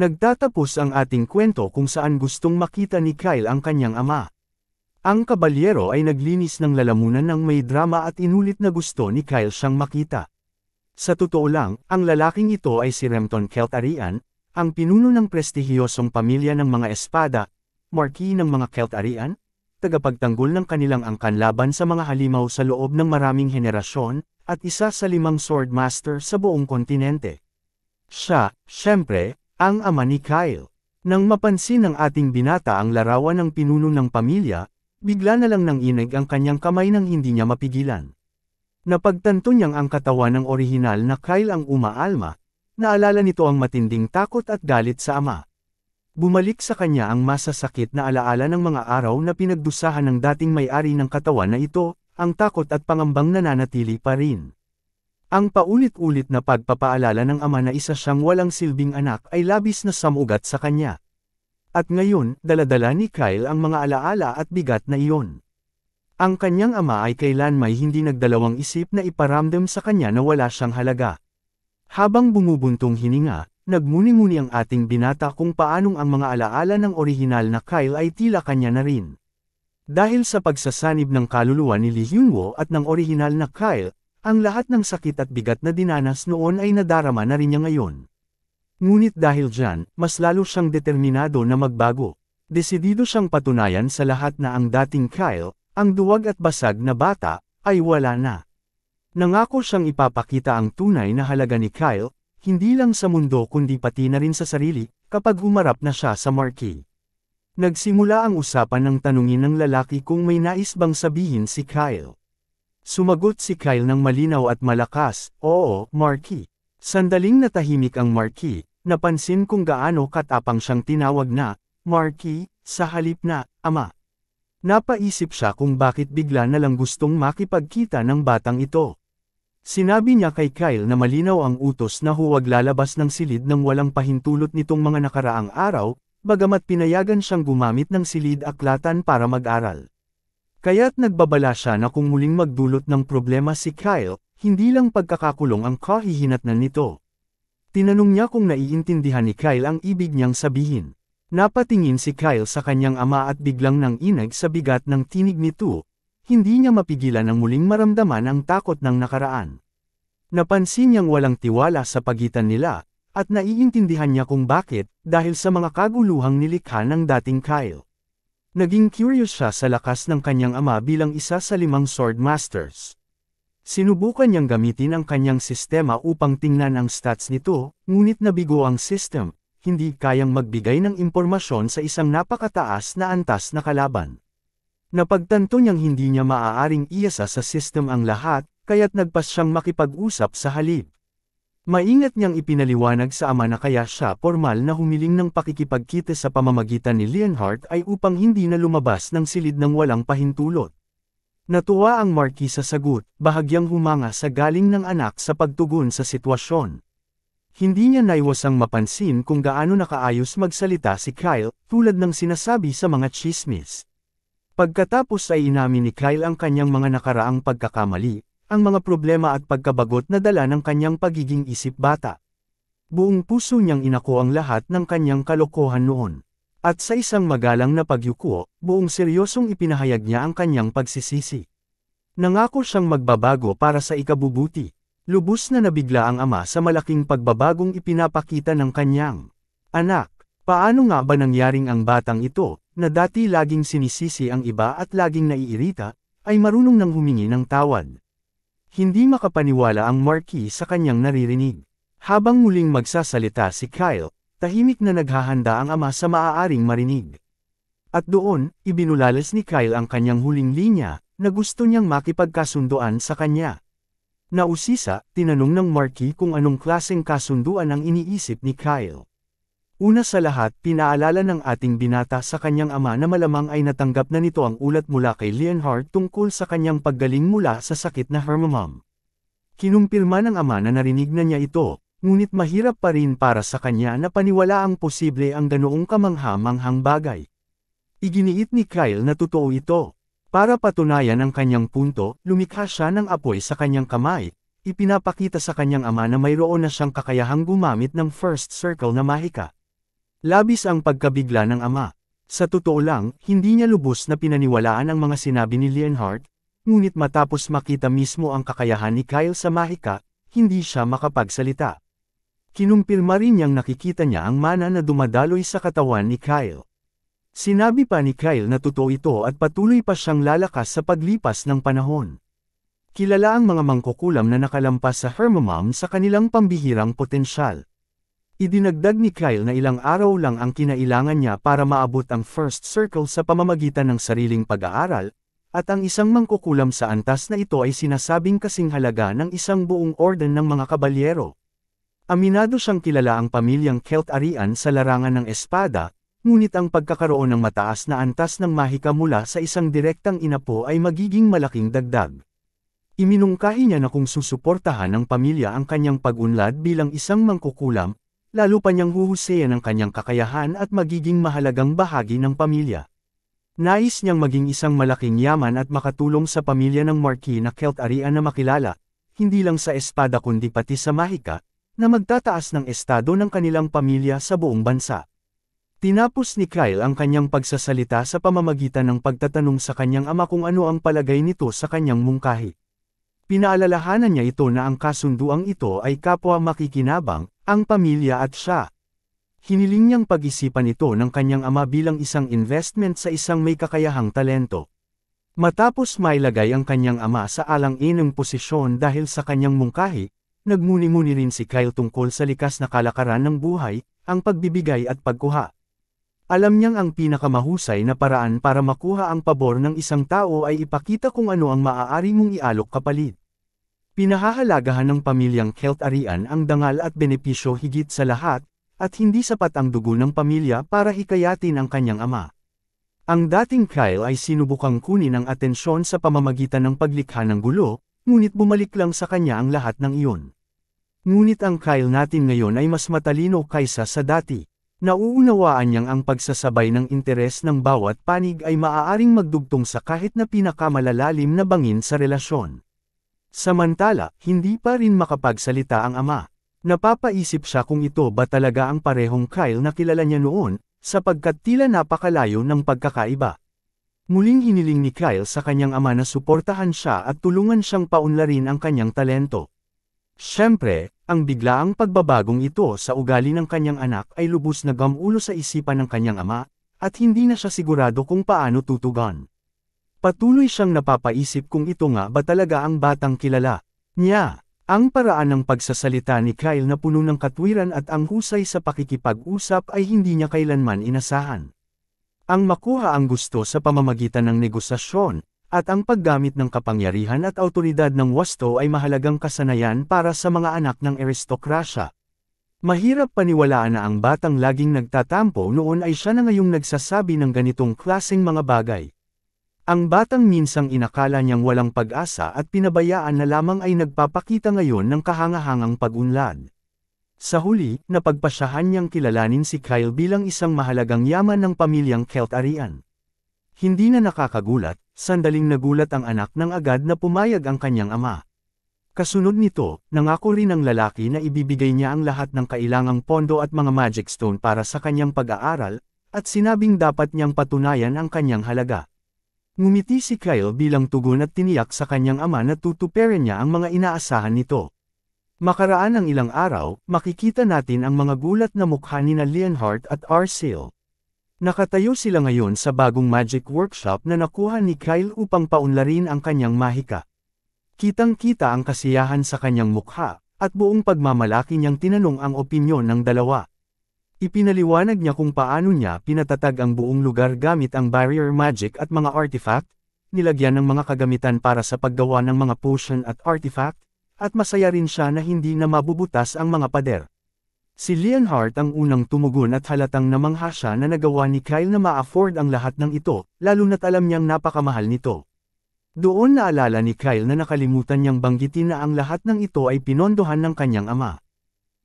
Nagtatapos ang ating kwento kung saan gustong makita ni Kyle ang kanyang ama. Ang kabalyero ay naglinis ng lalamunan ng may drama at inulit na gusto ni Kyle siyang makita. Sa totoo lang, ang lalaking ito ay si Remton Celtarian, ang pinuno ng prestihiyosong pamilya ng mga espada, Marquis ng mga Celtarian, tagapagtanggol ng kanilang angkan laban sa mga halimaw sa loob ng maraming henerasyon, at isa sa 5 swordmaster sa buong kontinente. Siya, syempre, ang ama ni Kyle. Nang mapansin ng ating binata ang larawan ng pinuno ng pamilya, bigla na lang nanginig ang kanyang kamay nang hindi niya mapigilan. Napagtanto niyang ang katawan ng orihinal na Kyle ang umaalma, naalala nito ang matinding takot at galit sa ama. Bumalik sa kanya ang masasakit na alaala ng mga araw na pinagdusahan ng dating may-ari ng katawan na ito, ang takot at pangambang nananatili pa rin. Ang paulit-ulit na pagpapaalala ng ama na isa siyang walang silbing anak ay labis na samugat sa kanya. At ngayon, dala-dala ni Kyle ang mga alaala at bigat na iyon. Ang kanyang ama ay kailanmay hindi nagdalawang isip na iparamdam sa kanya na wala siyang halaga. Habang bumubuntong hininga, nagmuni-muni ang ating binata kung paanong ang mga alaala ng orihinal na Kyle ay tila kanya na rin. Dahil sa pagsasanib ng kaluluwa ni Lee Hyun-woo at ng orihinal na Kyle, ang lahat ng sakit at bigat na dinanas noon ay nadarama na rin niya ngayon. Ngunit dahil dyan, mas lalo siyang determinado na magbago. Desidido siyang patunayan sa lahat na ang dating Kyle, ang duwag at basag na bata, ay wala na. Nangako siyang ipapakita ang tunay na halaga ni Kyle, hindi lang sa mundo kundi pati na rin sa sarili, kapag humarap na siya sa Marquis. Nagsimula ang usapan ng tanungin ng lalaki kung may nais bang sabihin si Kyle. Sumagot si Kyle ng malinaw at malakas, "Oo, Marquis." Sandaling natahimik ang Marquis, napansin kung gaano katapang siyang tinawag na, "Marquis," sa halip na, "Ama." Napaisip siya kung bakit bigla na lang gustong makipagkita ng batang ito. Sinabi niya kay Kyle na malinaw ang utos na huwag lalabas ng silid ng walang pahintulot nitong mga nakaraang araw, bagamat pinayagan siyang gumamit ng silid-aklatan para mag-aral. Kaya't nagbabala siya na kung muling magdulot ng problema si Kyle, hindi lang pagkakakulong ang kahihinatnan nito. Tinanong niya kung naiintindihan ni Kyle ang ibig niyang sabihin. Napatingin si Kyle sa kanyang ama at biglang nanginig sa bigat ng tinig nito, hindi niya mapigilan ang muling maramdaman ang takot ng nakaraan. Napansin niyang walang tiwala sa pagitan nila, at naiintindihan niya kung bakit, dahil sa mga kaguluhang nilikha ng dating Kyle. Naging curious siya sa lakas ng kanyang ama bilang isa sa 5 swordmasters. Sinubukan niyang gamitin ang kanyang sistema upang tingnan ang stats nito, ngunit nabigo ang system, hindi kayang magbigay ng impormasyon sa isang napakataas na antas na kalaban. Napagtanto niyang hindi niya maaaring iasa sa system ang lahat, kaya't nagpas siyang makipag-usap sa halip. Maingat niyang ipinaliwanag sa ama na kaya siya formal na humiling ng pakikipagkita sa pamamagitan ni Leonhardt ay upang hindi na lumabas ng silid ng walang pahintulot. Natuwa ang Marquis sa sagot, bahagyang humanga sa galing ng anak sa pagtugon sa sitwasyon. Hindi niya naiwasang mapansin kung gaano nakaayos magsalita si Kyle, tulad ng sinasabi sa mga tsismis. Pagkatapos ay inamin ni Kyle ang kanyang mga nakaraang pagkakamali, ang mga problema at pagkabagot na dala ng kanyang pagiging isip bata. Buong puso niyang inako ang lahat ng kanyang kalokohan noon. At sa isang magalang na pagyuko, buong seryosong ipinahayag niya ang kanyang pagsisisi. Nangako siyang magbabago para sa ikabubuti. Lubos na nabigla ang ama sa malaking pagbabagong ipinapakita ng kanyang anak. Paano nga ba nangyaring ang batang ito, na dati laging sinisisi ang iba at laging naiirita, ay marunong nang humingi ng tawad? Hindi makapaniwala ang Marquis sa kanyang naririnig. Habang muling magsasalita si Kyle, tahimik na naghahanda ang ama sa maaaring marinig. At doon, ibinulalas ni Kyle ang kanyang huling linya, na gusto niyang makipagkasunduan sa kanya. Nausisa, tinanong ng Marquis kung anong klaseng kasunduan ang iniisip ni Kyle. Una sa lahat, pinaalala ng ating binata sa kanyang ama na malamang ay natanggap na nito ang ulat mula kay Leonhardt tungkol sa kanyang paggaling mula sa sakit na hermamam. Kinumpirma ng ama na narinig na niya ito, ngunit mahirap pa rin para sa kanya na paniwalaang posible ang ganoong kamangha-manghang bagay. Iginiit ni Kyle na totoo ito. Para patunayan ang kanyang punto, lumikha siya ng apoy sa kanyang kamay, ipinapakita sa kanyang ama na mayroon na siyang kakayahang gumamit ng first circle na mahika. Labis ang pagkabigla ng ama. Sa totoo lang, hindi niya lubos na pinaniwalaan ang mga sinabi ni Leonhardt, ngunit matapos makita mismo ang kakayahan ni Kyle sa mahika, hindi siya makapagsalita. Kinumpirma rin niyang nakikita niya ang mana na dumadaloy sa katawan ni Kyle. Sinabi pa ni Kyle na totoo ito at patuloy pa siyang lalakas sa paglipas ng panahon. Kilala ang mga mangkukulam na nakalampas sa Hermamam sa kanilang pambihirang potensyal. Idinagdag ni Kyle na ilang araw lang ang kinailangan niya para maabot ang first circle sa pamamagitan ng sariling pag-aaral, at ang isang mangkukulam sa antas na ito ay sinasabing kasing halaga ng isang buong orden ng mga kabalyero. Aminado siyang kilala ang pamilyang Celt-Arian sa larangan ng espada, ngunit ang pagkakaroon ng mataas na antas ng mahika mula sa isang direktang inapo ay magiging malaking dagdag. Iminungkahi niya na kung susuportahan ng pamilya ang kanyang pag-unlad bilang isang mangkukulam, lalo pa niyang huhusayan ang kanyang kakayahan at magiging mahalagang bahagi ng pamilya. Nais niyang maging isang malaking yaman at makatulong sa pamilya ng Marquis na Celt-Arian na makilala, hindi lang sa espada kundi pati sa mahika, na magtataas ng estado ng kanilang pamilya sa buong bansa. Tinapos ni Kyle ang kanyang pagsasalita sa pamamagitan ng pagtatanong sa kanyang ama kung ano ang palagay nito sa kanyang mungkahi. Pinaalalahanan niya ito na ang kasunduang ito ay kapwa makikinabang, ang pamilya at siya. Hiniling niyang pag-isipan ito ng kanyang ama bilang isang investment sa isang may kakayahang talento. Matapos mailagay ang kanyang ama sa alang-inang posisyon dahil sa kanyang mungkahi, nagmuni-muni rin si Kyle tungkol sa likas na kalakaran ng buhay, ang pagbibigay at pagkuha. Alam niyang ang pinakamahusay na paraan para makuha ang pabor ng isang tao ay ipakita kung ano ang maaari mong ialok kapalit. Pinahahalagahan ng pamilyang Celt-Arian ang dangal at benepisyo higit sa lahat, at hindi sapat ang dugo ng pamilya para hikayatin ang kanyang ama. Ang dating Kyle ay sinubukang kunin ang atensyon sa pamamagitan ng paglikha ng gulo, ngunit bumalik lang sa kanya ang lahat ng iyon. Ngunit ang Kyle natin ngayon ay mas matalino kaysa sa dati. Nauunawaan niyang ang pagsasabay ng interes ng bawat panig ay maaaring magdugtong sa kahit na pinakamalalalim na bangin sa relasyon. Samantala, hindi pa rin makapagsalita ang ama. Napapaisip siya kung ito ba talaga ang parehong Kyle na kilala niya noon, sapagkat tila napakalayo ng pagkakaiba. Muling hiniling ni Kyle sa kanyang ama na suportahan siya at tulungan siyang paunlarin ang kanyang talento. Siyempre, ang biglaang pagbabagong ito sa ugali ng kanyang anak ay lubos na gamulo sa isipan ng kanyang ama, at hindi na siya sigurado kung paano tutugon. Patuloy siyang napapaisip kung ito nga ba talaga ang batang kilala niya. Ang paraan ng pagsasalita ni Kyle na puno ng katwiran at ang husay sa pakikipag-usap ay hindi niya kailanman inasahan. Ang makuha ang gusto sa pamamagitan ng negosasyon, at ang paggamit ng kapangyarihan at awtoridad ng wasto ay mahalagang kasanayan para sa mga anak ng aristokrasya. Mahirap paniwalaan na ang batang laging nagtatampo noon ay siya na ngayong nagsasabi ng ganitong klaseng mga bagay. Ang batang minsang inakala niyang walang pag-asa at pinabayaan na lamang ay nagpapakita ngayon ng kahangahangang pag-unlad. Sa huli, napagpasyahan niyang kilalanin si Kyle bilang isang mahalagang yaman ng pamilyang Celt-Arian. Hindi na nakakagulat, sandaling nagulat ang anak nang agad na pumayag ang kanyang ama. Kasunod nito, nangako rin ang lalaki na ibibigay niya ang lahat ng kailangang pondo at mga magic stone para sa kanyang pag-aaral, at sinabing dapat niyang patunayan ang kanyang halaga. Ngumiti si Kyle bilang tugon at tiniyak sa kanyang ama na tutuparin niya ang mga inaasahan nito. Makaraan ang ilang araw, makikita natin ang mga gulat na mukha ni Leonhardt at Arcel. Nakatayo sila ngayon sa bagong magic workshop na nakuha ni Kyle upang paunlarin ang kanyang mahika. Kitang-kita ang kasiyahan sa kanyang mukha, at buong pagmamalaki niyang tinanong ang opinyon ng dalawa. Ipinaliwanag niya kung paano niya pinatatag ang buong lugar gamit ang barrier magic at mga artifact, nilagyan ng mga kagamitan para sa paggawa ng mga potion at artifact, at masaya rin siya na hindi na mabubutas ang mga pader. Si Leonhardt ang unang tumugon at halatang namangha siya na nagawa ni Kyle na ma-afford ang lahat ng ito, lalo na't alam niyang napakamahal nito. Doon naalala ni Kyle na nakalimutan niyang banggitin na ang lahat ng ito ay pinondohan ng kanyang ama.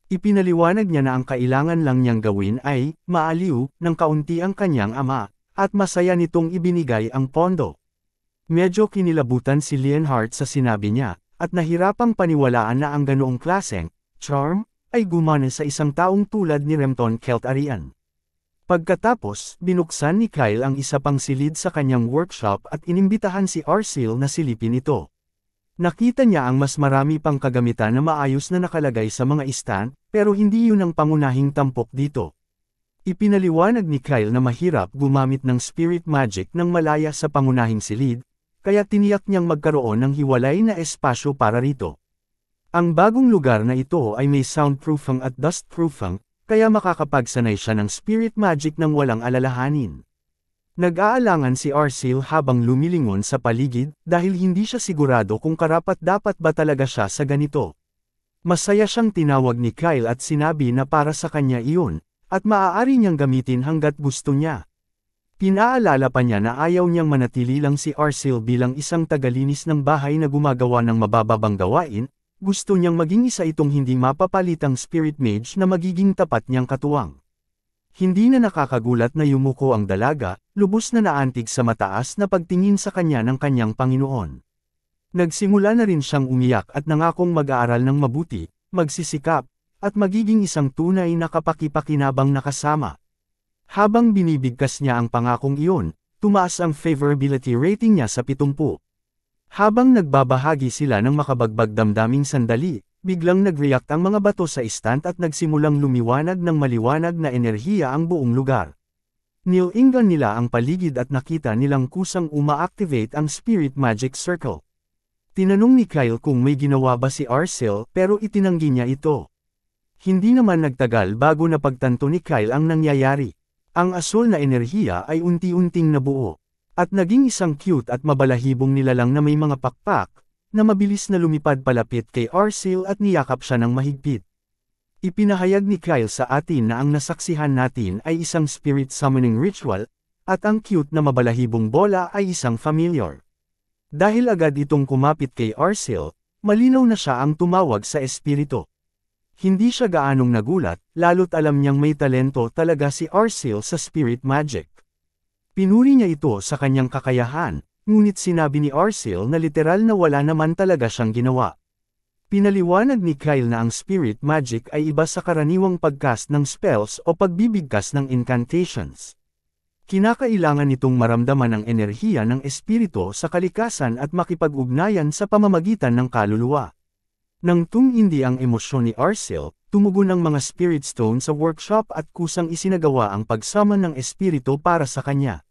Ipinaliwanag niya na ang kailangan lang niyang gawin ay, maaliw, ng kaunti ang kanyang ama, at masaya nitong ibinigay ang pondo. Medyo kinilabutan si Leonhardt sa sinabi niya, at nahirapang paniwalaan na ang ganoong klaseng charm ay gumana sa isang taong tulad ni Remton Celt-Arian. Pagkatapos, binuksan ni Kyle ang isa pang silid sa kanyang workshop at inimbitahan si Arcel na silipin ito. Nakita niya ang mas marami pang kagamitan na maayos na nakalagay sa mga stand, pero hindi yun ang pangunahing tampok dito. Ipinaliwanag ni Kyle na mahirap gumamit ng spirit magic ng malaya sa pangunahing silid, kaya tiniyak niyang magkaroon ng hiwalay na espasyo para rito. Ang bagong lugar na ito ay may soundproofing at dustproofing, kaya makakapagsanay siya ng spirit magic ng walang alalahanin. Nag-aalangan si Arcel habang lumilingon sa paligid dahil hindi siya sigurado kung karapat-dapat ba talaga siya sa ganito. Masaya siyang tinawag ni Kyle at sinabi na para sa kanya iyon, at maaari niyang gamitin hanggat gusto niya. Pinaalala pa niya na ayaw niyang manatili lang si Arcel bilang isang tagalinis ng bahay na gumagawa ng mabababang gawain. Gusto niyang maging isa itong hindi mapapalitang spirit mage na magiging tapat niyang katuwang. Hindi na nakakagulat na yumuko ang dalaga, lubos na naantig sa mataas na pagtingin sa kanya ng kanyang Panginoon. Nagsimula na rin siyang umiyak at nangakong mag-aaral ng mabuti, magsisikap, at magiging isang tunay na kapaki-pakinabang na kasama. Habang binibigkas niya ang pangakong iyon, tumaas ang favorability rating niya sa 70. Habang nagbabahagi sila ng makabagbag damdaming sandali, biglang nag-react ang mga bato sa stand at nagsimulang lumiwanag ng maliwanag na enerhiya ang buong lugar. Nilingan nila ang paligid at nakita nilang kusang uma-activate ang Spirit Magic Circle. Tinanong ni Kyle kung may ginawa ba si Arcel pero itinanggi niya ito. Hindi naman nagtagal bago napagtanto ni Kyle ang nangyayari. Ang asul na enerhiya ay unti-unting nabuo. At naging isang cute at mabalahibong nilalang na may mga pakpak, na mabilis na lumipad palapit kay Arcel at niyakap siya ng mahigpit. Ipinahayag ni Kyle sa atin na ang nasaksihan natin ay isang spirit summoning ritual, at ang cute na mabalahibong bola ay isang familiar. Dahil agad itong kumapit kay Arcel, malinaw na siya ang tumawag sa espiritu. Hindi siya gaanong nagulat, lalo't alam niyang may talento talaga si Arcel sa spirit magic. Pinuri niya ito sa kanyang kakayahan, ngunit sinabi ni Arcel na literal na wala naman talaga siyang ginawa. Pinaliwanag ni Kyle na ang spirit magic ay iba sa karaniwang pagcast ng spells o pagbibigkas ng incantations. Kinakailangan nitong maramdaman ang enerhiya ng espiritu sa kalikasan at makipag-ugnayan sa pamamagitan ng kaluluwa. Nang tumindi ang emosyon ni Arcel, tumugon ang mga spirit stone sa workshop at kusang isinagawa ang pagsaman ng espiritu para sa kanya.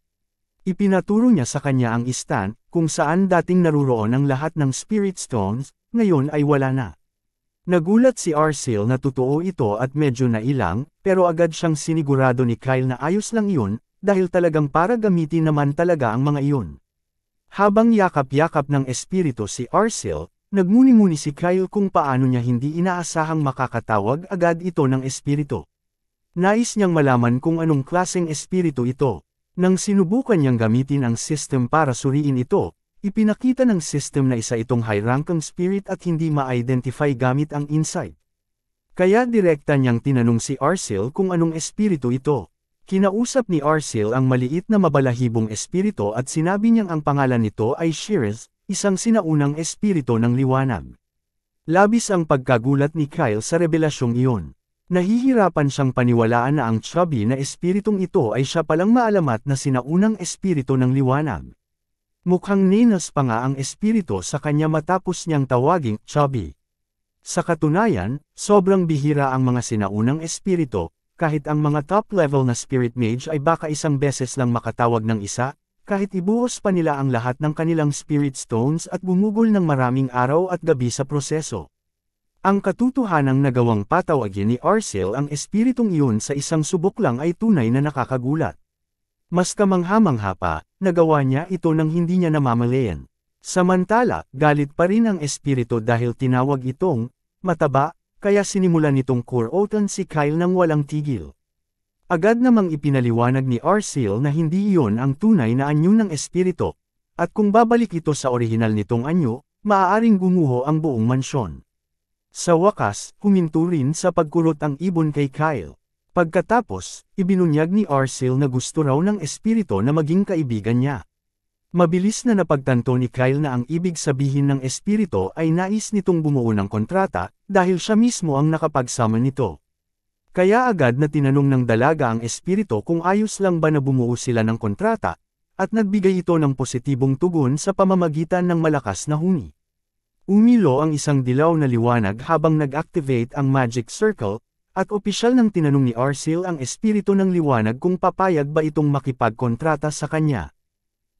Ipinaturo niya sa kanya ang stand, kung saan dating naruroon ang lahat ng spirit stones, ngayon ay wala na. Nagulat si Arcel na totoo ito at medyo nailang, pero agad siyang sinigurado ni Kyle na ayos lang iyon, dahil talagang para gamitin naman talaga ang mga iyon. Habang yakap-yakap ng espiritu si Arcel, nagmuni-muni si Kyle kung paano niya hindi inaasahang makakatawag agad ito ng espiritu. Nais niyang malaman kung anong klaseng espiritu ito. Nang sinubukan niyang gamitin ang system para suriin ito, ipinakita ng system na isa itong high-ranking spirit at hindi ma-identify gamit ang insight. Kaya direkta niyang tinanong si Arcel kung anong espiritu ito. Kinausap ni Arcel ang maliit na mabalahibong espiritu at sinabi niyang ang pangalan nito ay Shears, isang sinaunang espiritu ng liwanag. Labis ang pagkagulat ni Kyle sa revelasyong iyon. Nahihirapan siyang paniwalaan na ang chubby na espiritong ito ay siya palang maalamat na sinaunang espiritu ng liwanag. Mukhang ninas pa nga ang espiritu sa kanya matapos niyang tawaging chubby. Sa katunayan, sobrang bihira ang mga sinaunang espiritu, kahit ang mga top-level na spirit mage ay baka isang beses lang makatawag ng isa, kahit ibuhos pa nila ang lahat ng kanilang spirit stones at gumugol ng maraming araw at gabi sa proseso. Ang katotohanang nagawang patawagin ni Arcel ang espiritong iyon sa isang subok lang ay tunay na nakakagulat. Mas kamangha-mangha pa, nagawa niya ito nang hindi niya namamalayan. Samantala, galit pa rin ang espiritu dahil tinawag itong mataba, kaya sinimulan nitong kurotan si Kyle nang walang tigil. Agad namang ipinaliwanag ni Arcel na hindi iyon ang tunay na anyo ng espiritu, at kung babalik ito sa orihinal nitong anyo, maaaring gumuho ang buong mansyon. Sa wakas, huminto rin sa pagkurot ang ibon kay Kyle. Pagkatapos, ibinunyag ni Arcel na gusto raw ng espiritu na maging kaibigan niya. Mabilis na napagtanto ni Kyle na ang ibig sabihin ng espiritu ay nais nitong bumuo ng kontrata, dahil siya mismo ang nakapagsama nito. Kaya agad na tinanong ng dalaga ang espiritu kung ayos lang ba na bumuo sila ng kontrata, at nagbigay ito ng positibong tugon sa pamamagitan ng malakas na huni. Umilo ang isang dilaw na liwanag habang nag-activate ang magic circle, at opisyal nang tinanong ni Arcil ang espiritu ng liwanag kung papayag ba itong makipagkontrata sa kanya.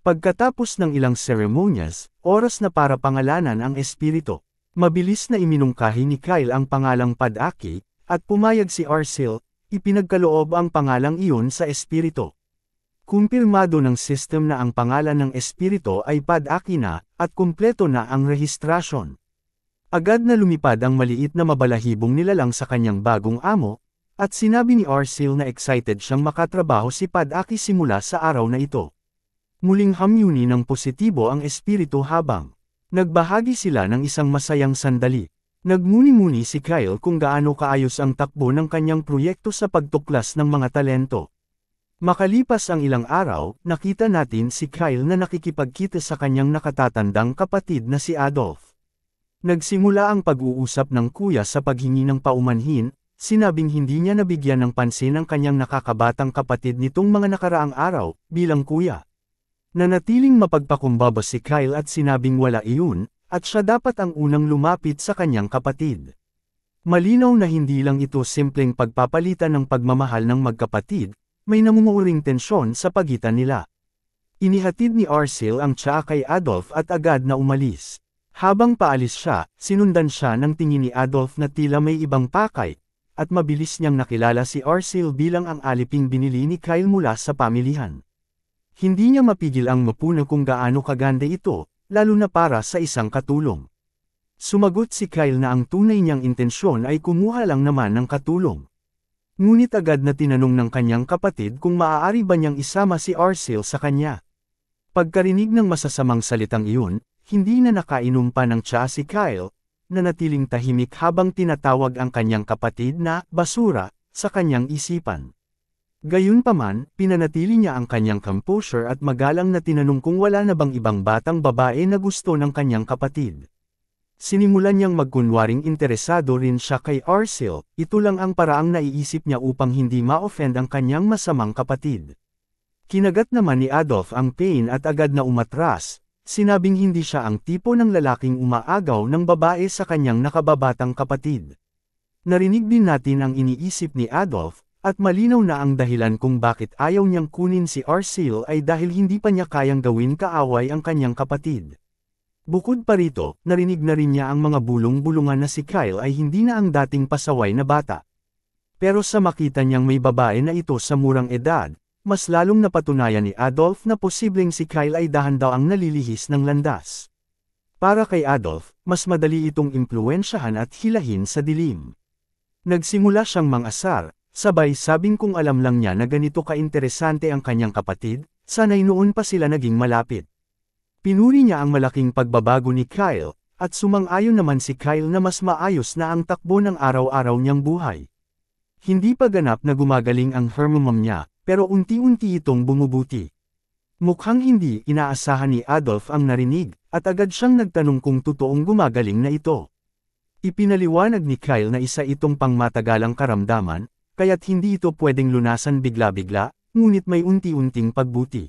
Pagkatapos ng ilang seremonyas, oras na para pangalanan ang espiritu. Mabilis na iminungkahi ni Kyle ang pangalang Padaki, at pumayag si Arcil, ipinagkaloob ang pangalang iyon sa espiritu. Kumpirmado ng system na ang pangalan ng espiritu ay Padaki na, at kumpleto na ang rehistrasyon. Agad na lumipad ang maliit na mabalahibong nilalang sa kanyang bagong amo, at sinabi ni Arcil na excited siyang makatrabaho si Padaki simula sa araw na ito. Muling hamyuni ng positibo ang espiritu habang nagbahagi sila ng isang masayang sandali. Nagmuni-muni si Kyle kung gaano kaayos ang takbo ng kanyang proyekto sa pagtuklas ng mga talento. Makalipas ang ilang araw, nakita natin si Kyle na nakikipagkita sa kanyang nakatatandang kapatid na si Adolf. Nagsimula ang pag-uusap ng kuya sa paghingi ng paumanhin, sinabing hindi niya nabigyan ng pansin ang kanyang nakakabatang kapatid nitong mga nakaraang araw, bilang kuya. Nanatiling mapagpakumbaba si Kyle at sinabing wala iyon, at siya dapat ang unang lumapit sa kanyang kapatid. Malinaw na hindi lang ito simpleng pagpapalitan ng pagmamahal ng magkapatid, may namumuuring tensyon sa pagitan nila. Inihatid ni Arcil ang tsaa kay Adolf at agad na umalis. Habang paalis siya, sinundan siya ng tingin ni Adolf na tila may ibang pakay, at mabilis niyang nakilala si Arcil bilang ang aliping binili ni Kyle mula sa pamilihan. Hindi niya mapigil ang mapuna kung gaano kaganda ito, lalo na para sa isang katulong. Sumagot si Kyle na ang tunay niyang intensyon ay kumuha lang naman ng katulong. Ngunit agad na tinanong ng kanyang kapatid kung maaari ba niyang isama si Arcil sa kanya. Pagkarinig ng masasamang salitang iyon, hindi na nakainom pa ng tsaa si Kyle, nanatiling tahimik habang tinatawag ang kanyang kapatid na basura sa kanyang isipan. Gayunpaman, pinanatili niya ang kanyang composure at magalang na tinanong kung wala na bang ibang batang babae na gusto ng kanyang kapatid. Sinimulan niyang magkunwaring interesado rin siya kay Arcil, ito lang ang paraang naiisip niya upang hindi ma-offend ang kanyang masamang kapatid. Kinagat naman ni Adolf ang pain at agad na umatras, sinabing hindi siya ang tipo ng lalaking umaagaw ng babae sa kanyang nakababatang kapatid. Narinig din natin ang iniisip ni Adolf, at malinaw na ang dahilan kung bakit ayaw niyang kunin si Arcil ay dahil hindi pa niya kayang gawin kaaway ang kanyang kapatid. Bukod pa rito, narinig na rin niya ang mga bulong-bulungan na si Kyle ay hindi na ang dating pasaway na bata. Pero sa makita niyang may babae na ito sa murang edad, mas lalong napatunayan ni Adolf na posibleng si Kyle ay dahan daw ang nalilihis ng landas. Para kay Adolf, mas madali itong impluwensyahan at hilahin sa dilim. Nagsimula siyang mangasar, sabay sabing kung alam lang niya na ganito kainteresante ang kanyang kapatid, sanay noon pa sila naging malapit. Pinuri niya ang malaking pagbabago ni Kyle, at sumang-ayon naman si Kyle na mas maayos na ang takbo ng araw-araw niyang buhay. Hindi pa ganap na gumagaling ang hermumam niya, pero unti-unti itong bumubuti. Mukhang hindi inaasahan ni Adolf ang narinig, at agad siyang nagtanong kung totoong gumagaling na ito. Ipinaliwanag ni Kyle na isa itong pangmatagalang karamdaman, kaya't hindi ito pwedeng lunasan bigla-bigla, ngunit may unti-unting pagbuti.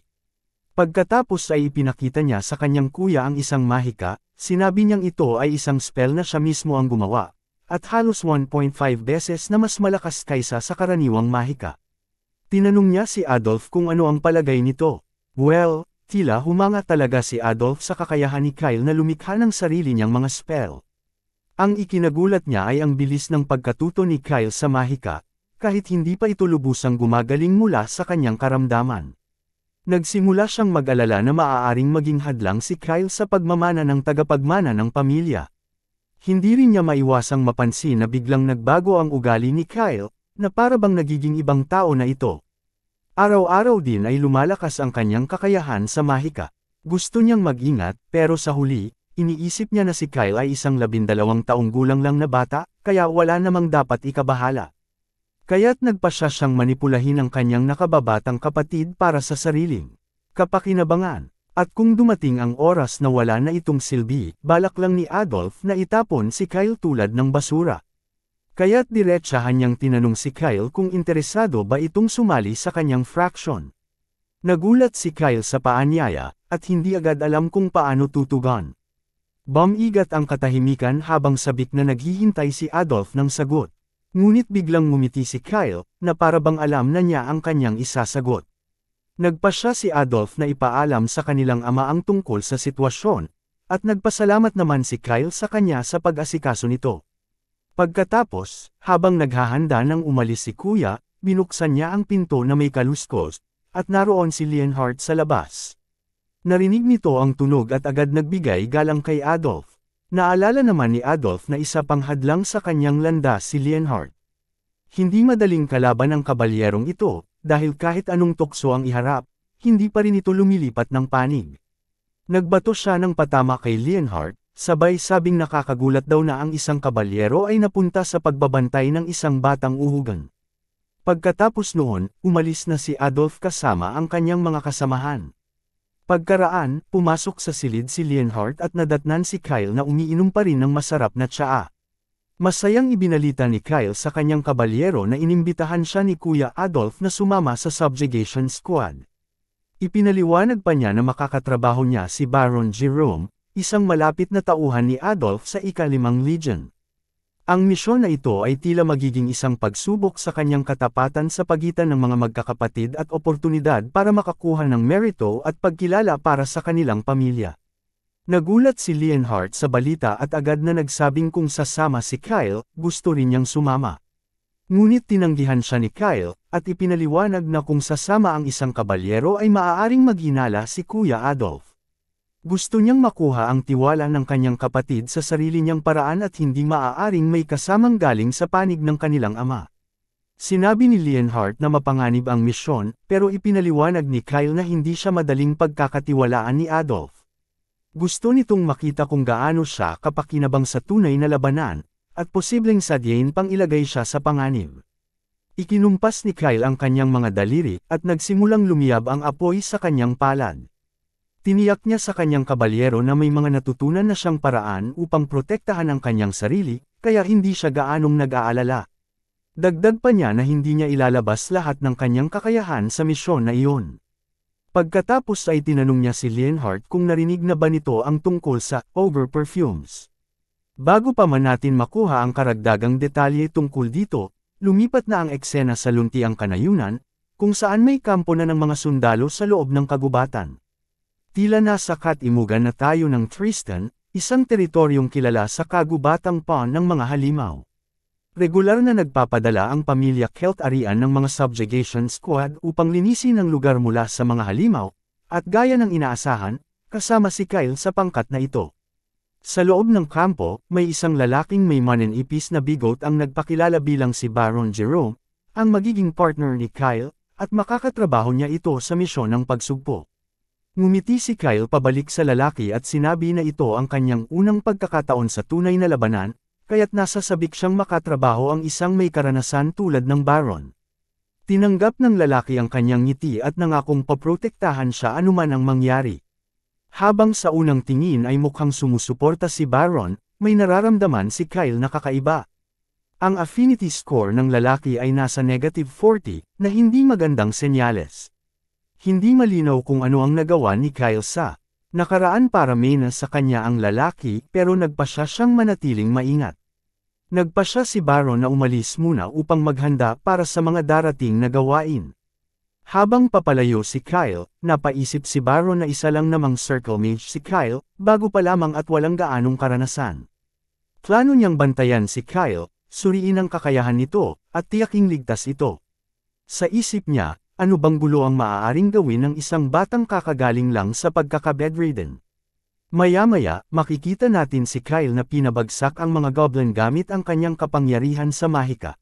Pagkatapos ay ipinakita niya sa kanyang kuya ang isang mahika, sinabi niyang ito ay isang spell na siya mismo ang gumawa, at halos 1.5 beses na mas malakas kaysa sa karaniwang mahika. Tinanong niya si Adolf kung ano ang palagay nito. Well, tila humanga talaga si Adolf sa kakayahan ni Kyle na lumikha ng sarili niyang mga spell. Ang ikinagulat niya ay ang bilis ng pagkatuto ni Kyle sa mahika, kahit hindi pa ito lubusang gumagaling mula sa kanyang karamdaman. Nagsimula siyang mag-alala na maaaring maging hadlang si Kyle sa pagmamana ng tagapagmana ng pamilya. Hindi rin niya maiwasang mapansin na biglang nagbago ang ugali ni Kyle, na para bang nagiging ibang tao na ito. Araw-araw din ay lumalakas ang kanyang kakayahan sa mahika. Gusto niyang mag-ingat, pero sa huli, iniisip niya na si Kyle ay isang 12 taong gulang lang na bata, kaya wala namang dapat ikabahala. Kaya't nagpasya siyang manipulahin ang kanyang nakababatang kapatid para sa sariling kapakinabangan. At kung dumating ang oras na wala na itong silbi, balak lang ni Adolf na itapon si Kyle tulad ng basura. Kaya't diretsahan niyang tinanong si Kyle kung interesado ba itong sumali sa kanyang fraction. Nagulat si Kyle sa paanyaya, at hindi agad alam kung paano tutugon. Bumigat ang katahimikan habang sabik na naghihintay si Adolf ng sagot. Ngunit biglang ngumiti si Kyle, na parabang alam na niya ang kanyang isasagot. Nagpasya si Adolf na ipaalam sa kanilang ama ang tungkol sa sitwasyon, at nagpasalamat naman si Kyle sa kanya sa pag-asikaso nito. Pagkatapos, habang naghahanda nang umalis si Kuya, binuksan niya ang pinto na may kaluskos, at naroon si Leonhard sa labas. Narinig nito ang tunog at agad nagbigay galang kay Adolf. Naalala naman ni Adolf na isa pang hadlang sa kanyang landas si Leonhard. Hindi madaling kalaban ang kabalyerong ito, dahil kahit anong tukso ang iharap, hindi pa rin ito lumilipat ng panig. Nagbato siya ng patama kay Leonhard, sabay sabing nakakagulat daw na ang isang kabalyero ay napunta sa pagbabantay ng isang batang uhugan. Pagkatapos noon, umalis na si Adolf kasama ang kanyang mga kasamahan. Pagkaraan, pumasok sa silid si Leonhard at nadatnan si Kyle na umiinom pa rin ng masarap na tsaa. Masayang ibinalita ni Kyle sa kanyang kabalyero na inimbitahan siya ni Kuya Adolf na sumama sa subjugation squad. Ipinaliwanag pa niya na makakatrabaho niya si Baron Jerome, isang malapit na tauhan ni Adolf sa ika-5 Legion. Ang misyon na ito ay tila magiging isang pagsubok sa kanyang katapatan sa pagitan ng mga magkakapatid at oportunidad para makakuha ng merito at pagkilala para sa kanilang pamilya. Nagulat si Leonhard sa balita at agad na nagsabing kung sasama si Kyle, gusto rin niyang sumama. Ngunit tinanggihan siya ni Kyle, at ipinaliwanag na kung sasama ang isang kabalyero ay maaaring maghinala si Kuya Adolf. Gusto niyang makuha ang tiwala ng kanyang kapatid sa sarili niyang paraan at hindi maaaring may kasamang galing sa panig ng kanilang ama. Sinabi ni Leonhard na mapanganib ang misyon, pero ipinaliwanag ni Kyle na hindi siya madaling pagkakatiwalaan ni Adolf. Gusto nitong makita kung gaano siya kapakinabang sa tunay na labanan, at posibleng sadyain pang ilagay siya sa panganib. Ikinumpas ni Kyle ang kanyang mga daliri, at nagsimulang lumiyab ang apoy sa kanyang palad. Tiniyak niya sa kanyang kabalyero na may mga natutunan na siyang paraan upang protektahan ang kanyang sarili, kaya hindi siya gaanong nag-aalala. Dagdag pa niya na hindi niya ilalabas lahat ng kanyang kakayahan sa misyon na iyon. Pagkatapos ay tinanong niya si Leonhard kung narinig na ba nito ang tungkol sa over perfumes. Bago pa man natin makuha ang karagdagang detalye tungkol dito, lumipat na ang eksena sa luntiang kanayunan, kung saan may kampo na ng mga sundalo sa loob ng kagubatan. Tila nasa katimugan na tayo ng Tristan, isang teritoryong kilala sa kagubatang pond ng mga halimaw. Regular na nagpapadala ang pamilya Kelt-Arian ng mga subjugation squad upang linisin ang lugar mula sa mga halimaw, at gaya ng inaasahan, kasama si Kyle sa pangkat na ito. Sa loob ng kampo, may isang lalaking may mananipis na bigot ang nagpakilala bilang si Baron Jerome, ang magiging partner ni Kyle, at makakatrabaho niya ito sa misyon ng pagsugpo. Ngumiti si Kyle pabalik sa lalaki at sinabi na ito ang kanyang unang pagkakataon sa tunay na labanan, kaya't nasasabik siyang makatrabaho ang isang may karanasan tulad ng Baron. Tinanggap ng lalaki ang kanyang ngiti at nangakong paprotektahan siya anuman ang mangyari. Habang sa unang tingin ay mukhang sumusuporta si Baron, may nararamdaman si Kyle na kakaiba. Ang affinity score ng lalaki ay nasa -40, na hindi magandang senyales. Hindi malinaw kung ano ang nagawa ni Kyle sa nakaraan para mena sa kanya ang lalaki pero nagpasya siyang manatiling maingat. Nagpasya si Baron na umalis muna upang maghanda para sa mga darating na gawain. Habang papalayo si Kyle, napaisip si Baron na isa lang namang circle mage si Kyle, bago pa lamang at walang gaanong karanasan. Plano niyang bantayan si Kyle, suriin ang kakayahan nito, at tiyaking ligtas ito. Sa isip niya, ano bang gulo ang maaaring gawin ng isang batang kakagaling lang sa pagkaka-bedridden? Maya-maya, makikita natin si Kyle na pinabagsak ang mga goblin gamit ang kanyang kapangyarihan sa mahika.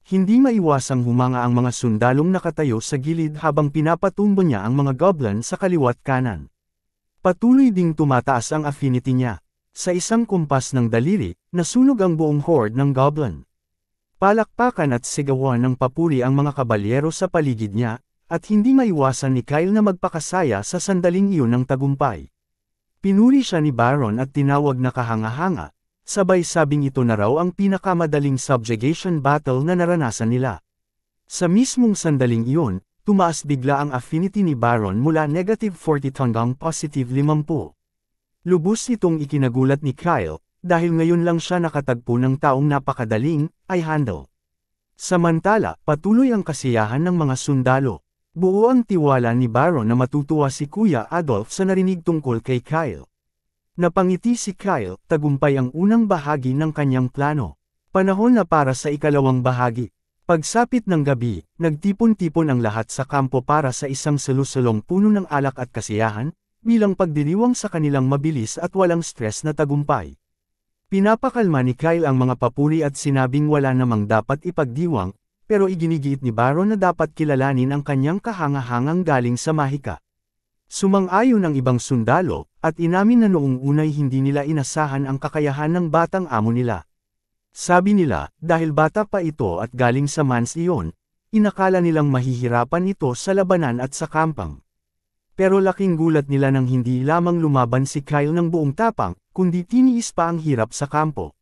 Hindi maiwasang humanga ang mga sundalong nakatayo sa gilid habang pinapatumbo niya ang mga goblin sa kaliwat kanan. Patuloy ding tumataas ang affinity niya. Sa isang kumpas ng daliri, nasunog ang buong horde ng goblin. Palakpakan at sigawan ng papuri ang mga kabalyero sa paligid niya, at hindi maiwasan ni Kyle na magpakasaya sa sandaling iyon ng tagumpay. Pinuri siya ni Baron at tinawag na kahanga-hanga, sabay sabing ito na raw ang pinakamadaling subjugation battle na naranasan nila. Sa mismong sandaling iyon, tumaas bigla ang affinity ni Baron mula -40 hanggang +50. Lubos itong ikinagulat ni Kyle, dahil ngayon lang siya nakatagpo ng taong napakadaling, i-handle. Samantala, patuloy ang kasiyahan ng mga sundalo. Buo ang tiwala ni Baron na matutuwa si Kuya Adolf sa narinig tungkol kay Kyle. Napangiti si Kyle, tagumpay ang unang bahagi ng kanyang plano. Panahon na para sa ikalawang bahagi. Pagsapit ng gabi, nagtipon-tipon ang lahat sa kampo para sa isang salusalong puno ng alak at kasiyahan, bilang pagdiriwang sa kanilang mabilis at walang stress na tagumpay. Pinapakalma ni Kyle ang mga papuri at sinabing wala namang dapat ipagdiwang, pero iginigiit ni Baron na dapat kilalanin ang kanyang kahangahangang galing sa mahika. Sumang-ayon ang ibang sundalo, at inamin na noong unay hindi nila inasahan ang kakayahan ng batang amo nila. Sabi nila, dahil bata pa ito at galing sa mansyon, inakala nilang mahihirapan ito sa labanan at sa kampang. Pero laking gulat nila nang hindi lamang lumaban si Kyle ng buong tapang, kundi tiniis pa ang hirap sa kampo.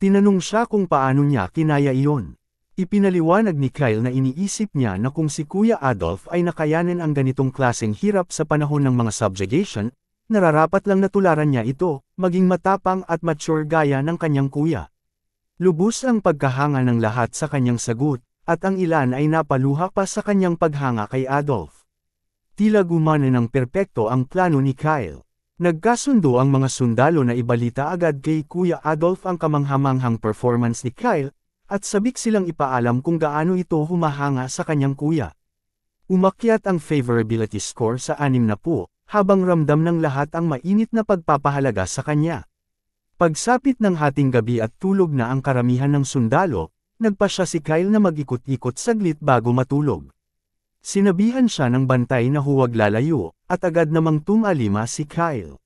Tinanong siya kung paano niya kinaya iyon. Ipinaliwanag ni Kyle na iniisip niya na kung si Kuya Adolf ay nakayanin ang ganitong klaseng hirap sa panahon ng mga subjugation, nararapat lang na tularan niya ito, maging matapang at mature gaya ng kanyang kuya. Lubos ang pagkahanga ng lahat sa kanyang sagot, at ang ilan ay napaluha pa sa kanyang paghanga kay Adolf. Tila gumana ng perpekto ang plano ni Kyle. Nagkasundo ang mga sundalo na ibalita agad kay Kuya Adolf ang kamanghamanghang performance ni Kyle, at sabik silang ipaalam kung gaano ito humahanga sa kanyang kuya. Umakyat ang favorability score sa 60, habang ramdam ng lahat ang mainit na pagpapahalaga sa kanya. Pagsapit ng hating gabi at tulog na ang karamihan ng sundalo, nagpasya si Kyle na mag-ikot-ikot saglit bago matulog. Sinabihan siya ng bantay na huwag lalayo, at agad namang tumalima si Kyle.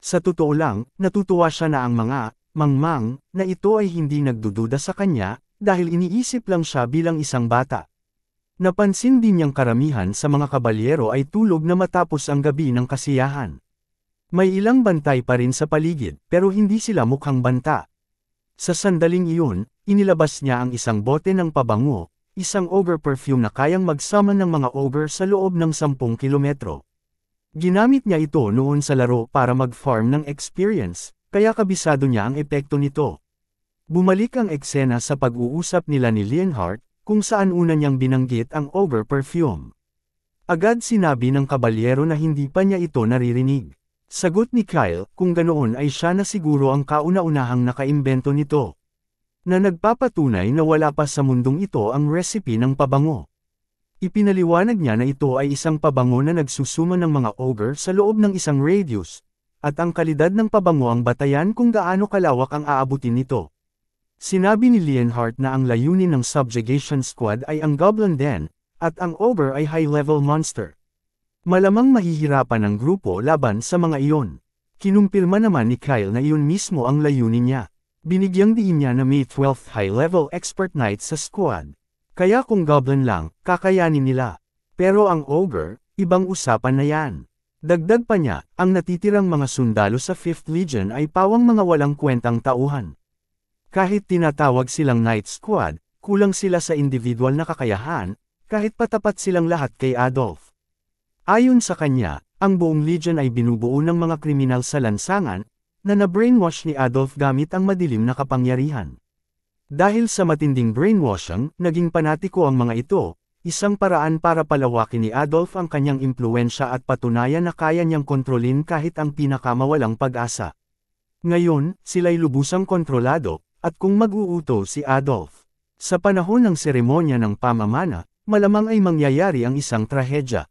Sa totoo lang, natutuwa siya na ang mga mangmang na ito ay hindi nagdududa sa kanya, dahil iniisip lang siya bilang isang bata. Napansin din niyang karamihan sa mga kabalyero ay tulog na matapos ang gabi ng kasiyahan. May ilang bantay pa rin sa paligid, pero hindi sila mukhang banta. Sa sandaling iyon, inilabas niya ang isang bote ng pabango, isang ogre perfume na kayang magsaman ng mga ogre sa loob ng 10 kilometro. Ginamit niya ito noon sa laro para mag-farm ng experience, kaya kabisado niya ang epekto nito. Bumalik ang eksena sa pag-uusap nila ni Leonhardt, kung saan una niyang binanggit ang ogre perfume. Agad sinabi ng kabalyero na hindi pa niya ito naririnig. Sagot ni Kyle, kung ganoon ay siya na siguro ang kauna-unahang nakaimbento nito. Na nagpapatunay na wala pa sa mundong ito ang recipe ng pabango. Ipinaliwanag niya na ito ay isang pabango na nagsusuma ng mga ogre sa loob ng isang radius, at ang kalidad ng pabango ang batayan kung gaano kalawak ang aabutin nito. Sinabi ni Leonhardt na ang layunin ng subjugation squad ay ang Goblin Den, at ang ogre ay high-level monster. Malamang mahihirapan ang grupo laban sa mga iyon. Kinumpirma naman ni Kyle na iyon mismo ang layunin niya. Binigyang diin niya na may 12th high-level expert knight sa squad. Kaya kung goblin lang, kakayanin nila. Pero ang ogre, ibang usapan na yan. Dagdag pa niya, ang natitirang mga sundalo sa 5th Legion ay pawang mga walang kwentang tauhan. Kahit tinatawag silang Knight Squad, kulang sila sa individual na kakayahan, kahit patapat silang lahat kay Adolf. Ayon sa kanya, ang buong Legion ay binubuo ng mga kriminal sa lansangan, na na-brainwash ni Adolf gamit ang madilim na kapangyarihan. Dahil sa matinding brainwashing, naging panatiko ang mga ito, isang paraan para palawakin ni Adolf ang kanyang impluwensya at patunayan na kaya niyang kontrolin kahit ang pinakamawalang pag-asa. Ngayon, sila'y lubusang kontrolado, at kung mag-uuto si Adolf, sa panahon ng seremonya ng pamamana, malamang ay mangyayari ang isang trahedya.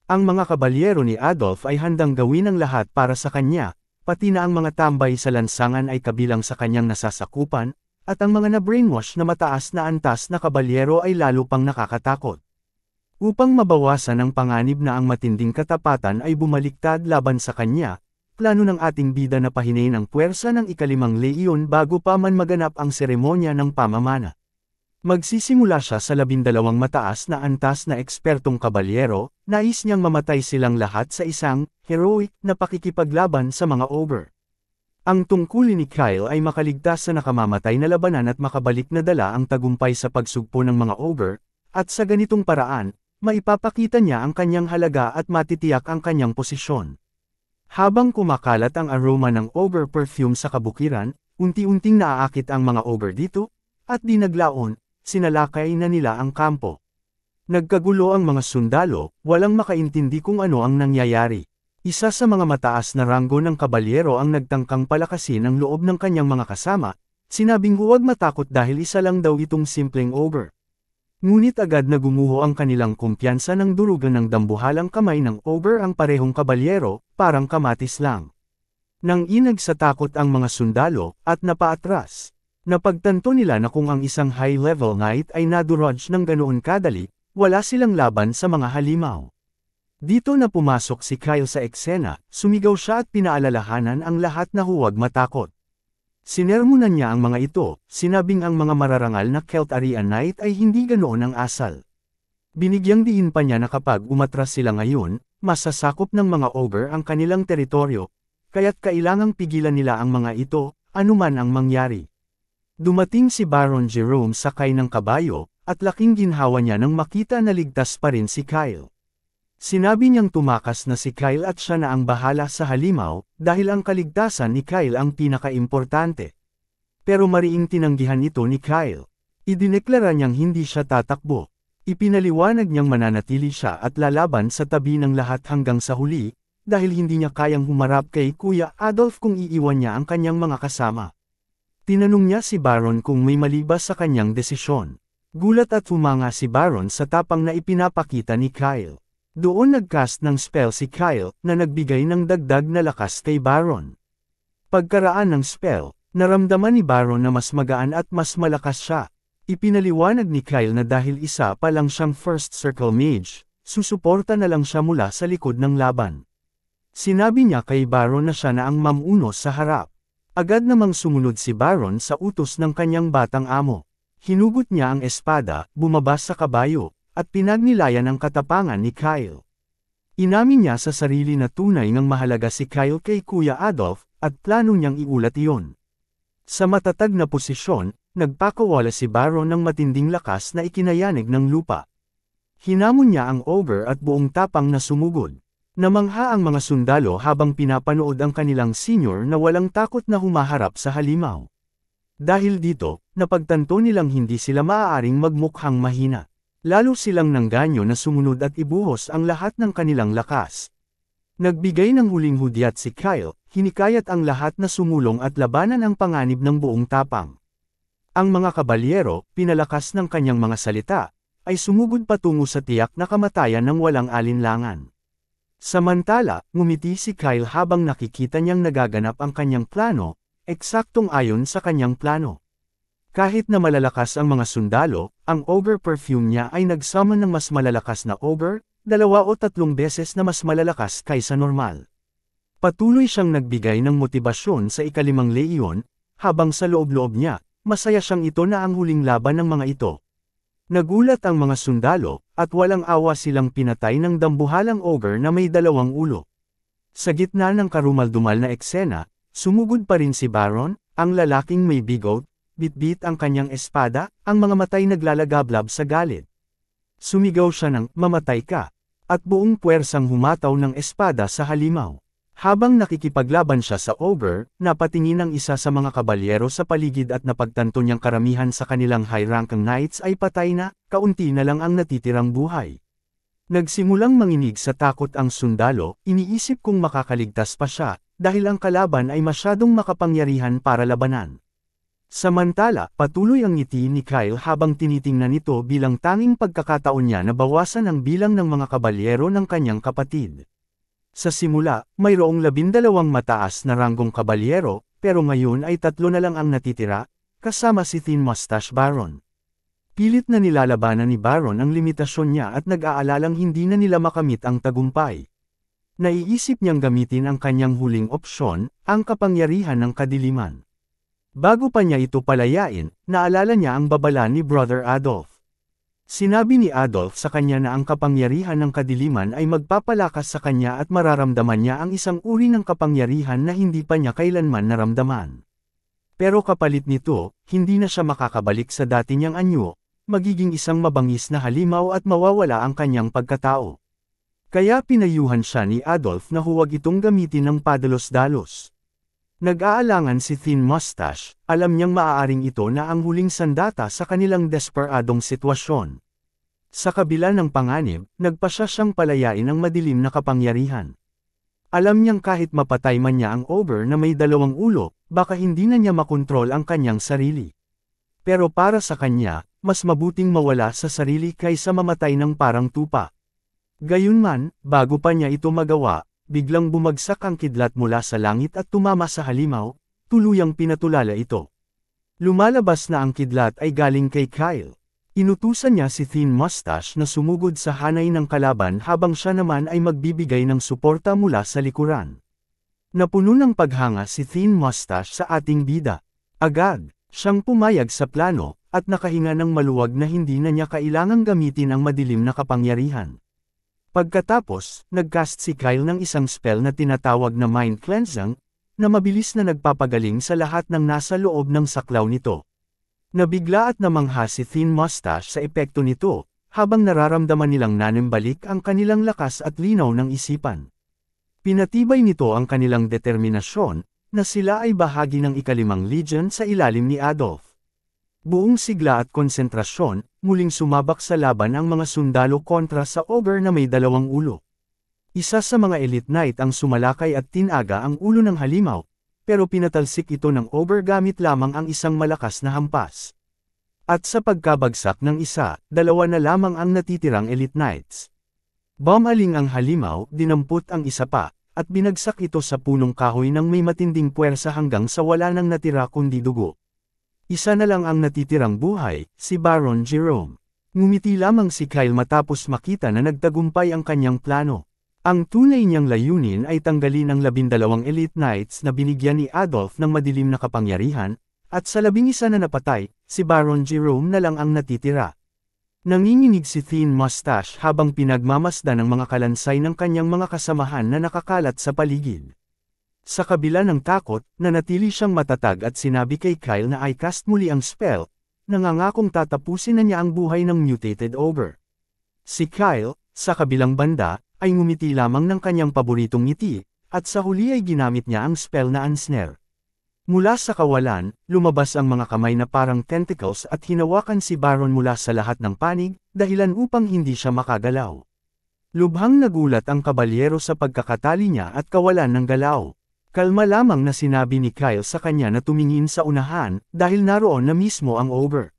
Ang mga kabalyero ni Adolf ay handang gawin ang lahat para sa kanya, pati na ang mga tambay sa lansangan ay kabilang sa kanyang nasasakupan, at ang mga na-brainwash na mataas na antas na kabalyero ay lalo pang nakakatakot. Upang mabawasan ang panganib na ang matinding katapatan ay bumaliktad laban sa kanya, plano ng ating bida na pahinain ang puwersa ng ikalimang leyon bago pa man maganap ang seremonya ng pamamana. Magsisimula siya sa 12 mataas na antas na ekspertong kabalyero, nais niyang mamatay silang lahat sa isang heroic na pakikipaglaban sa mga ogre. Ang tungkulin ni Kyle ay makaligtas sa nakamamatay na labanan at makabalik na dala ang tagumpay sa pagsugpo ng mga ogre, at sa ganitong paraan, maipapakita niya ang kanyang halaga at matitiyak ang kanyang posisyon. Habang kumakalat ang aroma ng ogre perfume sa kabukiran, unti-unting naaakit ang mga ogre dito, at di naglaon, sinalakay na nila ang kampo. Nagkagulo ang mga sundalo, walang makaintindi kung ano ang nangyayari. Isa sa mga mataas na ranggo ng kabalyero ang nagtangkang palakasin ang loob ng kanyang mga kasama, sinabing huwag matakot dahil isa lang daw itong simpleng ogre. Ngunit agad na gumuho ang kanilang kumpiyansa ng durugan ng dambuhalang kamay ng ogre ang parehong kabalyero, parang kamatis lang. Nang inag sa takot ang mga sundalo, at napaatras. Napagtanto nila na kung ang isang high-level knight ay nadurudge ng ganoon kadali, wala silang laban sa mga halimaw. Dito na pumasok si Kyle sa eksena, sumigaw siya at pinaalalahanan ang lahat na huwag matakot. Sinermonan niya ang mga ito, sinabing ang mga mararangal na Celtarian Knight ay hindi ganoon ang asal. Binigyang diin pa niya na kapag umatras sila ngayon, masasakop ng mga ogre ang kanilang teritoryo, kaya't kailangang pigilan nila ang mga ito, anuman ang mangyari. Dumating si Baron Jerome sakay ng kabayo, at laking ginhawa niya nang makita na ligtas pa rin si Kyle. Sinabi niyang tumakas na si Kyle at siya na ang bahala sa halimaw, dahil ang kaligtasan ni Kyle ang pinakaimportante. Pero mariing tinanggihan ito ni Kyle. Idineklara niyang hindi siya tatakbo. Ipinaliwanag niyang mananatili siya at lalaban sa tabi ng lahat hanggang sa huli, dahil hindi niya kayang humarap kay Kuya Adolf kung iiwan niya ang kanyang mga kasama. Tinanong niya si Baron kung may mali ba sa kanyang desisyon. Gulat at humanga si Baron sa tapang na ipinapakita ni Kyle. Doon nagcast ng spell si Kyle, na nagbigay ng dagdag na lakas kay Baron. Pagkaraan ng spell, naramdaman ni Baron na mas magaan at mas malakas siya. Ipinaliwanag ni Kyle na dahil isa pa lang siyang first circle mage, susuporta na lang siya mula sa likod ng laban. Sinabi niya kay Baron na siya na ang mamuno sa harap. Agad namang sumunod si Baron sa utos ng kanyang batang amo. Hinugot niya ang espada, bumaba sa kabayo, at pinagnilayan ang katapangan ni Kyle. Inamin niya sa sarili na tunay ngang mahalaga si Kyle kay Kuya Adolf, at plano niyang iulat iyon. Sa matatag na posisyon, nagpakawala si Baron ng matinding lakas na ikinayanig ng lupa. Hinamon niya ang ogre at buong tapang na sumugod. Namangha ang mga sundalo habang pinapanood ang kanilang senior na walang takot na humaharap sa halimaw. Dahil dito, napagtanto nilang hindi sila maaaring magmukhang mahina. Lalo silang nangganyo na sumunod at ibuhos ang lahat ng kanilang lakas. Nagbigay ng huling hudyat si Kyle, hinikayat ang lahat na sumulong at labanan ang panganib ng buong tapang. Ang mga kabalyero, pinalakas ng kanyang mga salita, ay sumugod patungo sa tiyak na kamatayan ng walang alinlangan. Samantala, ngumiti si Kyle habang nakikita niyang nagaganap ang kanyang plano, eksaktong ayon sa kanyang plano. Kahit na malalakas ang mga sundalo, ang ogre perfume niya ay nagsummon ng mas malalakas na ogre, 2 o 3 beses na mas malalakas kaysa normal. Patuloy siyang nagbigay ng motibasyon sa ika-5 leyon, habang sa loob-loob niya, masaya siyang ito na ang huling laban ng mga ito. Nagulat ang mga sundalo, at walang awa silang pinatay ng dambuhalang ogre na may 2 ulo. Sa gitna ng karumal-dumal na eksena, sumugod pa rin si Baron, ang lalaking may bigot, bitbit ang kanyang espada, ang mga matay naglalagablab sa galit. Sumigaw siya ng, "Mamatay ka!" At buong puwersang humataw ng espada sa halimaw. Habang nakikipaglaban siya sa ogre, napatingin ang isa sa mga kabalyero sa paligid at napagtanto niyang karamihan sa kanilang high-ranking knights ay patay na, kaunti na lang ang natitirang buhay. Nagsimulang manginig sa takot ang sundalo, iniisip kung makakaligtas pa siya, dahil ang kalaban ay masyadong makapangyarihan para labanan. Samantala, patuloy ang ngiti ni Kyle habang tinitingnan ito bilang tanging pagkakataon niya na bawasan ang bilang ng mga kabalyero ng kanyang kapatid. Sa simula, mayroong 12 mataas na ranggong kabalyero, pero ngayon ay 3 na lang ang natitira, kasama si Thin Mustache Baron. Pilit na nilalabanan ni Baron ang limitasyon niya at nag-aalalang hindi na nila makamit ang tagumpay. Naiisip niyang gamitin ang kanyang huling opsyon, ang kapangyarihan ng kadiliman. Bago pa niya ito palayain, naalala niya ang babala ni Brother Adolf. Sinabi ni Adolf sa kanya na ang kapangyarihan ng kadiliman ay magpapalakas sa kanya at mararamdaman niya ang isang uri ng kapangyarihan na hindi pa niya kailanman naramdaman. Pero kapalit nito, hindi na siya makakabalik sa dati niyang anyo, magiging isang mabangis na halimaw at mawawala ang kanyang pagkatao. Kaya pinayuhan siya ni Adolf na huwag itong gamitin ng padalos-dalos. Nag-aalangan si Thin Mustache, alam niyang maaaring ito na ang huling sandata sa kanilang desperadong sitwasyon. Sa kabila ng panganib, nagpasya siyang palayain ang madilim na kapangyarihan. Alam niyang kahit mapatay man niya ang ogre na may 2 ulo, baka hindi na niya makontrol ang kanyang sarili. Pero para sa kanya, mas mabuting mawala sa sarili kaysa mamatay ng parang tupa. Gayunman, bago pa niya ito magawa, biglang bumagsak ang kidlat mula sa langit at tumama sa halimaw, tuluyang pinatulala ito. Lumalabas na ang kidlat ay galing kay Kyle. Inutusan niya si Thin Mustache na sumugod sa hanay ng kalaban habang siya naman ay magbibigay ng suporta mula sa likuran. Napuno ng paghanga si Thin Mustache sa ating bida. Agad, siyang pumayag sa plano, at nakahinga ng maluwag na hindi na niya kailangang gamitin ang madilim na kapangyarihan. Pagkatapos, nagcast si Kyle ng isang spell na tinatawag na Mind Cleansing, na mabilis na nagpapagaling sa lahat ng nasa loob ng saklaw nito. Nabigla at namangha si Thin Mustache sa epekto nito, habang nararamdaman nilang nanimbalik ang kanilang lakas at linaw ng isipan. Pinatibay nito ang kanilang determinasyon, na sila ay bahagi ng ika-5 Legion sa ilalim ni Adolf. Buong sigla at konsentrasyon, muling sumabak sa laban ang mga sundalo kontra sa ogre na may 2 ulo. Isa sa mga elite knight ang sumalakay at tinaga ang ulo ng halimaw, pero pinatalsik ito ng ogre gamit lamang ang isang malakas na hampas. At sa pagkabagsak ng isa, 2 na lamang ang natitirang elite knights. Bumaling ang halimaw, dinampot ang isa pa, at binagsak ito sa punong kahoy ng may matinding puwersa hanggang sa wala nang natira kundi dugo. Isa na lang ang natitirang buhay, si Baron Jerome. Ngumiti lamang si Kyle matapos makita na nagtagumpay ang kanyang plano. Ang tunay niyang layunin ay tanggalin ang 12 elite knights na binigyan ni Adolf ng madilim na kapangyarihan, at sa 11 na napatay, si Baron Jerome na lang ang natitira. Nanginginig si Thin Mustache habang pinagmamasdan ng mga kalansay ng kanyang mga kasamahan na nakakalat sa paligid. Sa kabila ng takot, nanatili siyang matatag at sinabi kay Kyle na i-cast muli ang spell, nangangakong tatapusin na niya ang buhay ng mutated ogre. Si Kyle, sa kabilang banda, ay ngumiti lamang ng kanyang paboritong ngiti, at sa huli ay ginamit niya ang spell na Unsnare. Mula sa kawalan, lumabas ang mga kamay na parang tentacles at hinawakan si Baron mula sa lahat ng panig, dahilan upang hindi siya makagalaw. Lubhang nagulat ang kabalyero sa pagkakatali niya at kawalan ng galaw. Kalma lamang na sinabi ni Kyle sa kanya na tumingin sa unahan, dahil naroon na mismo ang ogre.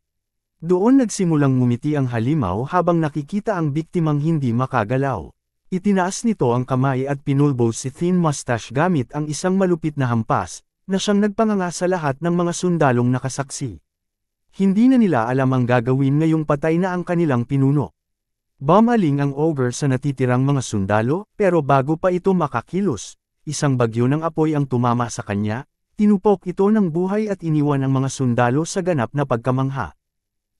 Doon nagsimulang ngumiti ang halimaw habang nakikita ang biktimang hindi makagalaw. Itinaas nito ang kamay at pinulbo si Thin Mustache gamit ang isang malupit na hampas, na siyang nagpanganga sa lahat ng mga sundalong nakasaksi. Hindi na nila alam ang gagawin ngayong patay na ang kanilang pinuno. Bumaling ang ogre sa natitirang mga sundalo, pero bago pa ito makakilos, isang bagyo ng apoy ang tumama sa kanya, tinupok ito ng buhay at iniwan ang mga sundalo sa ganap na pagkamangha.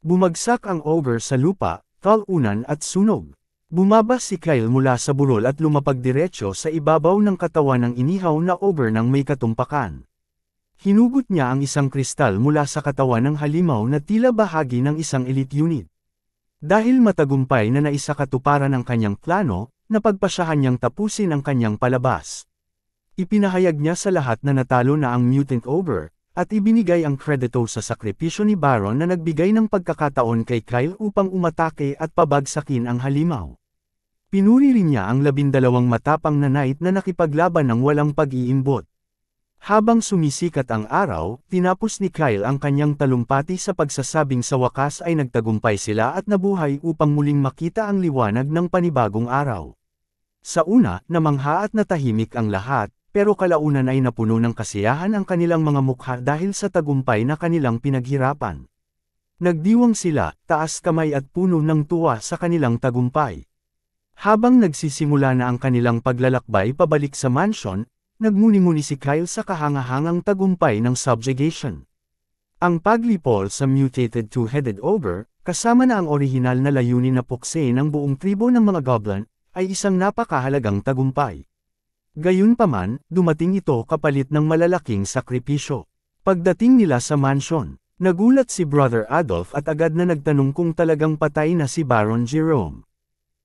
Bumagsak ang ogre sa lupa, talunan at sunog. Bumaba si Kyle mula sa burol at lumapag diretso sa ibabaw ng katawan ng inihaw na ogre ng may katumpakan. Hinugot niya ang isang kristal mula sa katawan ng halimaw na tila bahagi ng isang elite unit. Dahil matagumpay na naisakatuparan ang kanyang plano, napagpasyahan niyang tapusin ang kanyang palabas. Ipinahayag niya sa lahat na natalo na ang mutant ogre, at ibinigay ang kredito sa sakripisyo ni Baron na nagbigay ng pagkakataon kay Kyle upang umatake at pabagsakin ang halimaw. Pinuri rin niya ang 12 matapang na knight na nakipaglaban ng walang pag-iimbot. Habang sumisikat ang araw, tinapos ni Kyle ang kanyang talumpati sa pagsasabing sa wakas ay nagtagumpay sila at nabuhay upang muling makita ang liwanag ng panibagong araw. Sa una, namangha at natahimik ang lahat, pero kalaunan ay napuno ng kasiyahan ang kanilang mga mukha dahil sa tagumpay na kanilang pinaghirapan. Nagdiwang sila, taas kamay at puno ng tuwa sa kanilang tagumpay. Habang nagsisimula na ang kanilang paglalakbay pabalik sa mansion, nagmuni-muni si Kyle sa kahangahangang tagumpay ng subjugation. Ang paglipol sa mutated two-headed ogre, kasama na ang orihinal na layunin na puksain ang buong tribo ng mga goblin, ay isang napakahalagang tagumpay. Gayunpaman, dumating ito kapalit ng malalaking sakripisyo. Pagdating nila sa mansion, nagulat si Brother Adolf at agad na nagtanong kung talagang patay na si Baron Jerome.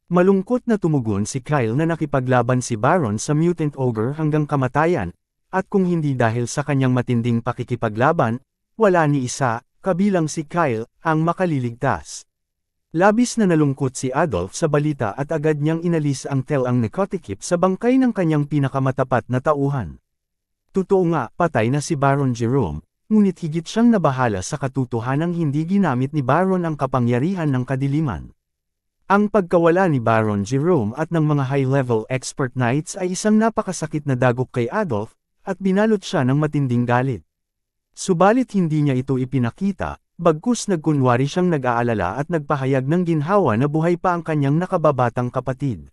Malungkot na tumugon si Kyle na nakipaglaban si Baron sa Mutant Ogre hanggang kamatayan, at kung hindi dahil sa kanyang matinding pakikipaglaban, wala ni isa, kabilang si Kyle, ang makaliligtas. Labis na nalungkot si Adolf sa balita at agad niyang inalis ang telang Nekotikip sa bangkay ng kanyang pinakamatapat na tauhan. Totoo nga, patay na si Baron Jerome, ngunit higit siyang nabahala sa katotohanang hindi ginamit ni Baron ang kapangyarihan ng kadiliman. Ang pagkawala ni Baron Jerome at ng mga high-level expert knights ay isang napakasakit na dagok kay Adolf, at binalot siya ng matinding galit. Subalit hindi niya ito ipinakita, bagkus nagkunwari siyang nag-aalala at nagpahayag ng ginhawa na buhay pa ang kanyang nakababatang kapatid.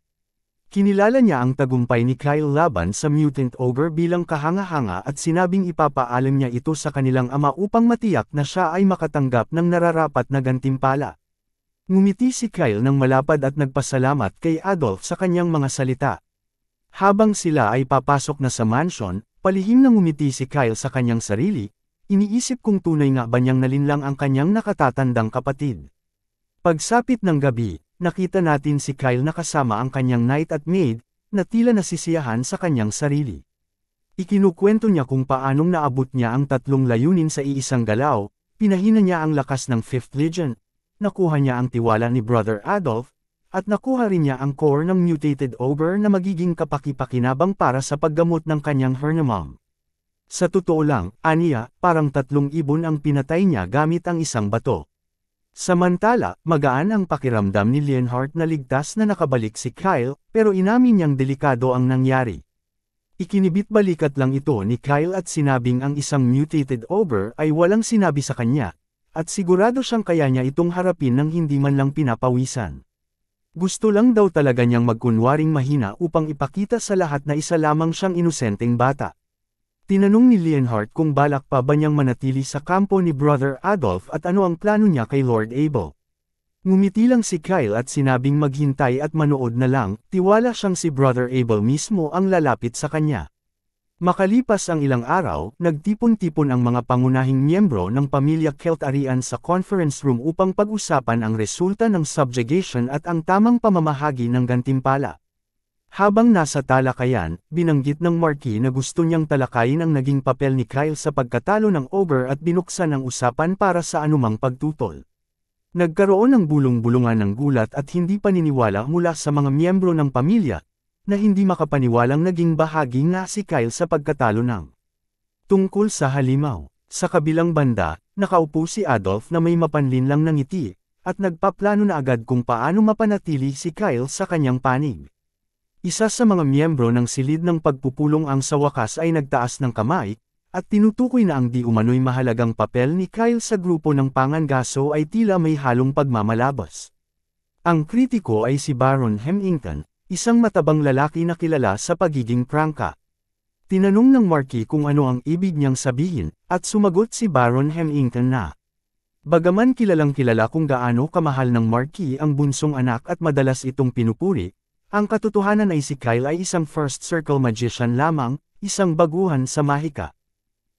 Kinilala niya ang tagumpay ni Kyle laban sa Mutant Ogre bilang kahanga-hanga at sinabing ipapaalam niya ito sa kanilang ama upang matiyak na siya ay makatanggap ng nararapat na gantimpala. Ngumiti si Kyle ng malapad at nagpasalamat kay Adolf sa kanyang mga salita. Habang sila ay papasok na sa mansion, palihim na ngumiti si Kyle sa kanyang sarili, iniisip kung tunay nga ba niyang nalinlang ang kanyang nakatatandang kapatid. Pagsapit ng gabi, nakita natin si Kyle na kasama ang kanyang knight at maid, na tila nasisiyahan sa kanyang sarili. Ikinukwento niya kung paanong naabot niya ang tatlong layunin sa iisang galaw, pinahina niya ang lakas ng 5th Legion, nakuha niya ang tiwala ni Brother Adolf, at nakuha rin niya ang core ng mutated ogre na magiging kapaki-pakinabang para sa paggamot ng kanyang Hernamam. Sa totoo lang, aniya, parang 3 ibon ang pinatay niya gamit ang isang bato. Samantala, magaan ang pakiramdam ni Leonhardt na ligtas na nakabalik si Kyle, pero inamin niyang delikado ang nangyari. Ikinibit-balikat lang ito ni Kyle at sinabing ang isang mutated ogre ay walang sinabi sa kanya, at sigurado siyang kaya niya itong harapin ng hindi man lang pinapawisan. Gusto lang daw talaga niyang magkunwaring mahina upang ipakita sa lahat na isa lamang siyang inosenteng bata. Tinanong ni Leonhardt kung balak pa ba niyang manatili sa kampo ni Brother Adolf at ano ang plano niya kay Lord Abel. Ngumiti lang si Kyle at sinabing maghintay at manood na lang, tiwala siyang si Brother Abel mismo ang lalapit sa kanya. Makalipas ang ilang araw, nagtipon-tipon ang mga pangunahing miyembro ng pamilya Keltarian sa conference room upang pag-usapan ang resulta ng subjugation at ang tamang pamamahagi ng gantimpala. Habang nasa talakayan, binanggit ng Marquis na gusto niyang talakayin ang naging papel ni Kyle sa pagkatalo ng ogre at binuksan ang usapan para sa anumang pagtutol. Nagkaroon ng bulong-bulungan ng gulat at hindi paniniwala mula sa mga miyembro ng pamilya, na hindi makapaniwalang naging bahagi nga si Kyle sa pagkatalo ng. Tungkol sa halimaw, sa kabilang banda, nakaupo si Adolf na may mapanlinlang na ngiti, at nagpaplano na agad kung paano mapanatili si Kyle sa kanyang panig. Isa sa mga miyembro ng silid ng pagpupulong ang sa wakas ay nagtaas ng kamay, at tinutukoy na ang di umano'y mahalagang papel ni Kyle sa grupo ng pangangaso ay tila may halong pagmamalabas. Ang kritiko ay si Baron Hemington, isang matabang lalaki na kilala sa pagiging prangka. Tinanong ng Marquis kung ano ang ibig niyang sabihin, at sumagot si Baron Hemington na. Bagaman kilalang-kilala kung gaano kamahal ng Marquis ang bunsong anak at madalas itong pinupuri, ang katotohanan ay si Kyle ay isang first circle magician lamang, isang baguhan sa mahika.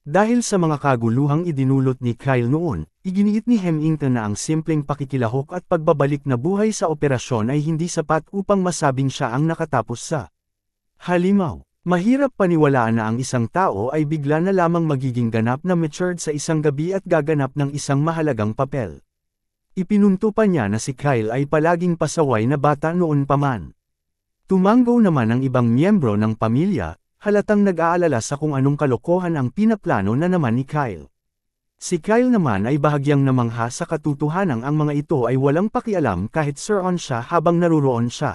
Dahil sa mga kaguluhang idinulot ni Kyle noon, iginiit ni Hemington na ang simpleng pakikilahok at pagbabalik na buhay sa operasyon ay hindi sapat upang masabing siya ang nakatapos sa halimaw. Mahirap paniwalaan na ang isang tao ay bigla na lamang magiging ganap na matured sa isang gabi at gaganap ng isang mahalagang papel. Ipinunto pa niya na si Kyle ay palaging pasaway na bata noon pa man. Tumanggo naman ang ibang miyembro ng pamilya, halatang nag-aalala sa kung anong kalokohan ang pinaplano na naman ni Kyle. Si Kyle naman ay bahagyang namangha sa katotohanang ang mga ito ay walang pakialam kahit sir-on siya habang naruroon siya.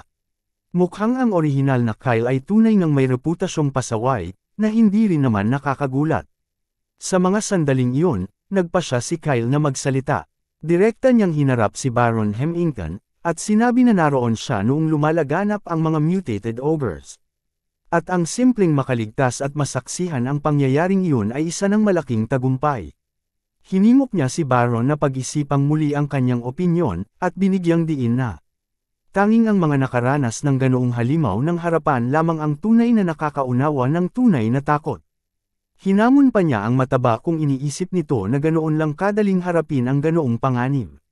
Mukhang ang orihinal na Kyle ay tunay ng may reputasyong pasaway, na hindi rin naman nakakagulat. Sa mga sandaling iyon, nagpa siya si Kyle na magsalita. Direkta niyang hinarap si Baron Hemington, at sinabi na naroon siya noong lumalaganap ang mga mutated ogres. At ang simpleng makaligtas at masaksihan ang pangyayaring iyon ay isa ng malaking tagumpay. Hinimok niya si Baron na pag-isipang muli ang kanyang opinyon, at binigyang diin na tanging ang mga nakaranas ng ganoong halimaw ng harapan lamang ang tunay na nakakaunawa ng tunay na takot. Hinamon pa niya ang mataba kung iniisip nito na ganoon lang kadaling harapin ang ganoong panganib.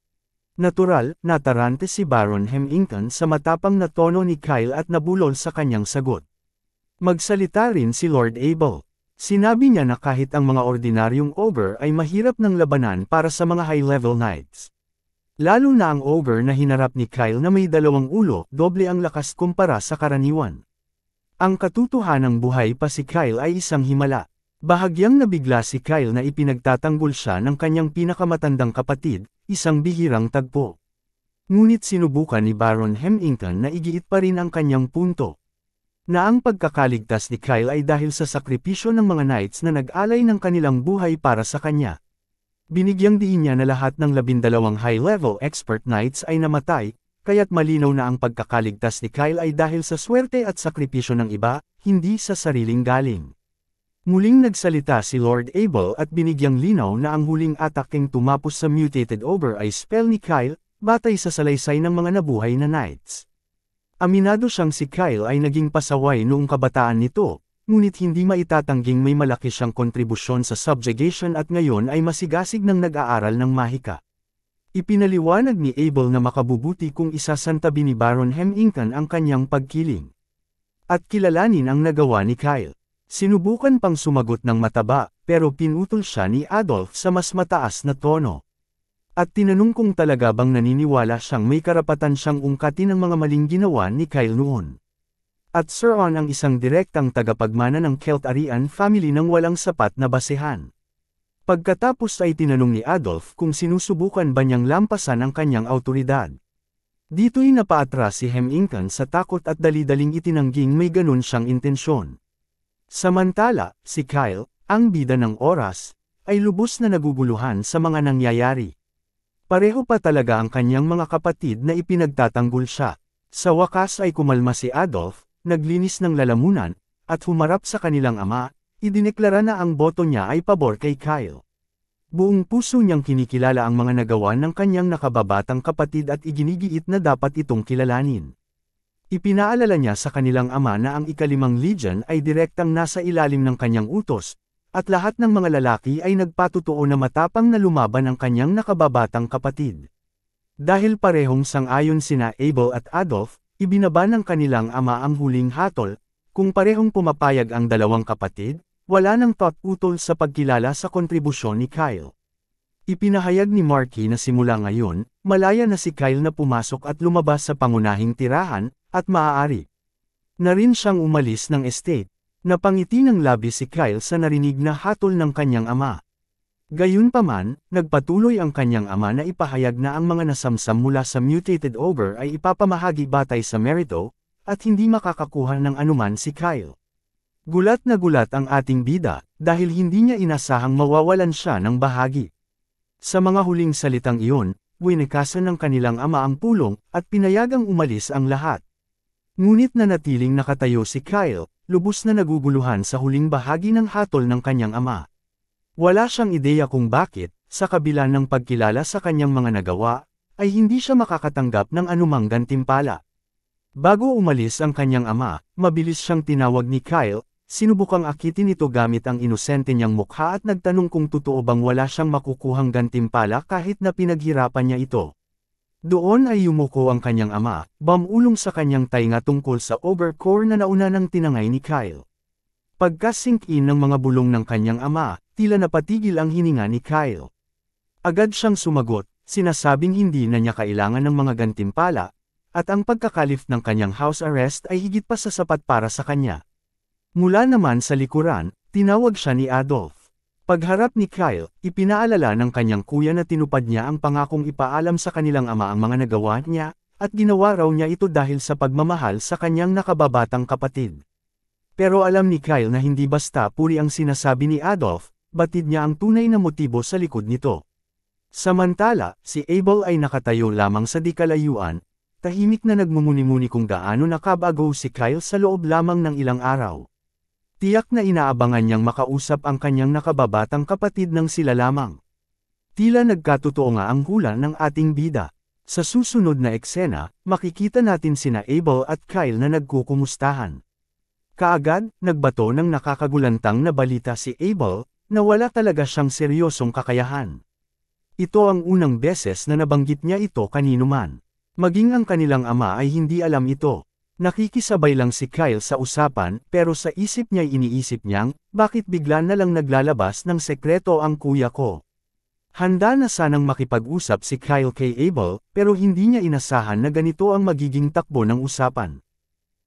Natural, natarante si Baron Hemington sa matapang na tono ni Kyle at nabulol sa kanyang sagot. Magsalita rin si Lord Abel. Sinabi niya na kahit ang mga ordinaryong ogre ay mahirap ng labanan para sa mga high-level knights. Lalo na ang ogre na hinarap ni Kyle na may 2 ulo, doble ang lakas kumpara sa karaniwan. Ang katotohanang buhay pa si Kyle ay isang himala. Bahagyang nabigla si Kyle na ipinagtatanggol siya ng kanyang pinakamatandang kapatid, isang bihirang tagpo. Ngunit sinubukan ni Baron Hemington na igiit pa rin ang kanyang punto. Na ang pagkakaligtas ni Kyle ay dahil sa sakripisyo ng mga knights na nag-alay ng kanilang buhay para sa kanya. Binigyang diin niya na lahat ng 12 high-level expert knights ay namatay, kaya't malinaw na ang pagkakaligtas ni Kyle ay dahil sa swerte at sakripisyo ng iba, hindi sa sariling galing. Muling nagsalita si Lord Abel at binigyang linaw na ang huling ataking tumapos sa mutated ogre ay spell ni Kyle, batay sa salaysay ng mga nabuhay na knights. Aminado siyang si Kyle ay naging pasaway noong kabataan nito, ngunit hindi maitatangging may malaki siyang kontribusyon sa subjugation at ngayon ay masigasig ng nag-aaral ng mahika. Ipinaliwanag ni Abel na makabubuti kung isasantabi ni Baron Hemington ang kanyang pagkiling. At kilalanin ang nagawa ni Kyle. Sinubukan pang sumagot ng mataba, pero pinutol siya ni Adolf sa mas mataas na tono. At tinanong kung talaga bang naniniwala siyang may karapatan siyang ungkatin ang mga maling ginawa ni Kyle noon. At Sir On ang isang direktang tagapagmana ng Celtarian family ng walang sapat na basehan. Pagkatapos ay tinanong ni Adolf kung sinusubukan ba niyang lampasan ang kanyang awtoridad. Dito'y napaatras si Hemington sa takot at dali-daling itinangging may ganun siyang intensyon. Samantala, si Kyle, ang bida ng oras, ay lubos na naguguluhan sa mga nangyayari. Pareho pa talaga ang kanyang mga kapatid na ipinagtatanggol siya. Sa wakas ay kumalma si Adolf, naglinis ng lalamunan, at humarap sa kanilang ama, idineklara na ang boto niya ay pabor kay Kyle. Buong puso niyang kinikilala ang mga nagawa ng kanyang nakababatang kapatid at iginigiit na dapat itong kilalanin. Ipinaalala niya sa kanilang ama na ang ika-5 legion ay direktang nasa ilalim ng kanyang utos, at lahat ng mga lalaki ay nagpatutuo na matapang na lumaban ang kanyang nakababatang kapatid. Dahil parehong sang-ayon sina Abel at Adolf, ibinaba ng kanilang ama ang huling hatol, kung parehong pumapayag ang 2 kapatid, wala nang utol sa pagkilala sa kontribusyon ni Kyle. Ipinahayag ni Marky na simula ngayon, malaya na si Kyle na pumasok at lumabas sa pangunahing tirahan, at maaari na rin siyang umalis ng estate. Napangiti ng labis si Kyle sa narinig na hatol ng kanyang ama. Gayunpaman, nagpatuloy ang kanyang ama na ipahayag na ang mga nasamsam mula sa mutated ogre ay ipapamahagi batay sa merito, at hindi makakakuha ng anuman si Kyle. Gulat na gulat ang ating bida, dahil hindi niya inasahang mawawalan siya ng bahagi. Sa mga huling salitang iyon, winikasan ng kanilang ama ang pulong, at pinayagang umalis ang lahat. Ngunit nanatiling nakatayo si Kyle, lubos na naguguluhan sa huling bahagi ng hatol ng kanyang ama. Wala siyang ideya kung bakit, sa kabila ng pagkilala sa kanyang mga nagawa, ay hindi siya makakatanggap ng anumang gantimpala. Bago umalis ang kanyang ama, mabilis siyang tinawag ni Kyle, sinubukang akitin ito gamit ang inosente niyang mukha at nagtanong kung totoo bang wala siyang makukuhang gantimpala kahit na pinaghirapan niya ito. Doon ay yumuko ang kanyang ama, bamulong sa kanyang tainga tungkol sa overcore na nauna ng tinangay ni Kyle. Pagka-sink in ng mga bulong ng kanyang ama, tila napatigil ang hininga ni Kyle. Agad siyang sumagot, sinasabing hindi na niya kailangan ng mga gantimpala, at ang pagkakalift ng kanyang house arrest ay higit pa sa sapat para sa kanya. Mula naman sa likuran, tinawag siya ni Adolf. Pagharap ni Kyle, ipinaalala ng kanyang kuya na tinupad niya ang pangakong ipaalam sa kanilang ama ang mga nagawa niya, at ginawa raw niya ito dahil sa pagmamahal sa kanyang nakababatang kapatid. Pero alam ni Kyle na hindi basta puri ang sinasabi ni Adolf, batid niya ang tunay na motibo sa likod nito. Samantala, si Abel ay nakatayo lamang sa di kalayuan, tahimik na nagmumuni-muni kung gaano nakabago si Kyle sa loob lamang ng ilang araw. Tiyak na inaabangan niyang makausap ang kanyang nakababatang kapatid ng sila lamang. Tila nagkatotoo nga ang hula ng ating bida. Sa susunod na eksena, makikita natin sina Abel at Kyle na nagkukumustahan. Kaagad, nagbato ng nakakagulantang na balita si Abel, na wala talaga siyang seryosong kakayahan. Ito ang unang beses na nabanggit niya ito kanino man. Maging ang kanilang ama ay hindi alam ito. Nakikisabay lang si Kyle sa usapan, pero sa isip niya'y iniisip niyang, bakit bigla na lang naglalabas ng sekreto ang kuya ko? Handa na sanang makipag-usap si Kyle kay Abel, pero hindi niya inasahan na ganito ang magiging takbo ng usapan.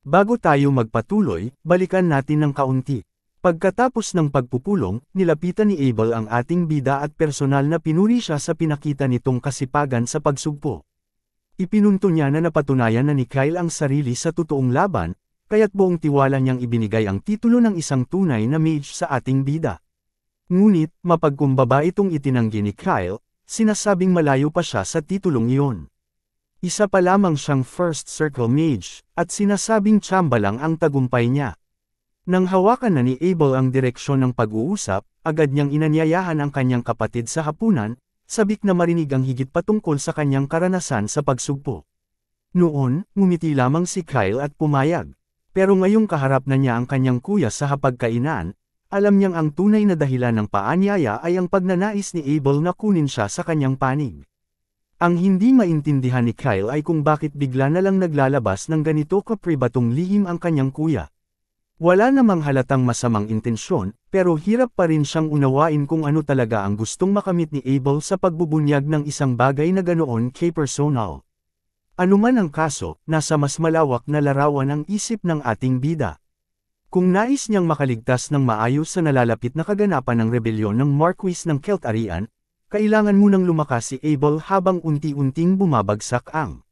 Bago tayo magpatuloy, balikan natin ng kaunti. Pagkatapos ng pagpupulong, nilapitan ni Abel ang ating bida at personal na pinuri siya sa pinakita nitong kasipagan sa pagsugpo. Ipinunto niya na napatunayan na ni Kyle ang sarili sa totoong laban, kaya't buong tiwala niyang ibinigay ang titulo ng isang tunay na mage sa ating bida. Ngunit, mapagkumbaba itong itinanggi ni Kyle, sinasabing malayo pa siya sa titulong iyon. Isa pa lamang siyang first circle mage, at sinasabing tsamba lang ang tagumpay niya. Nang hawakan na ni Abel ang direksyon ng pag-uusap, agad niyang inanyayahan ang kanyang kapatid sa hapunan, sabik na marinig ang higit patungkol sa kanyang karanasan sa pagsugpo. Noon, ngumiti lamang si Kyle at pumayag. Pero ngayong kaharap na niya ang kanyang kuya sa hapagkainan, alam niyang ang tunay na dahilan ng paanyaya ay ang pagnanais ni Abel na kunin siya sa kanyang panig. Ang hindi maintindihan ni Kyle ay kung bakit bigla na lang naglalabas ng ganito kapribatong lihim ang kanyang kuya. Wala namang halatang masamang intensyon, pero hirap pa rin siyang unawain kung ano talaga ang gustong makamit ni Abel sa pagbubunyag ng isang bagay na ganoon kay personal. Ano man ang kaso, nasa mas malawak na larawan ang isip ng ating bida. Kung nais niyang makaligtas ng maayos sa nalalapit na kaganapan ng rebelyon ng Marquis ng Keltarian, kailangan munang lumakas si Abel habang unti-unting bumabagsak ang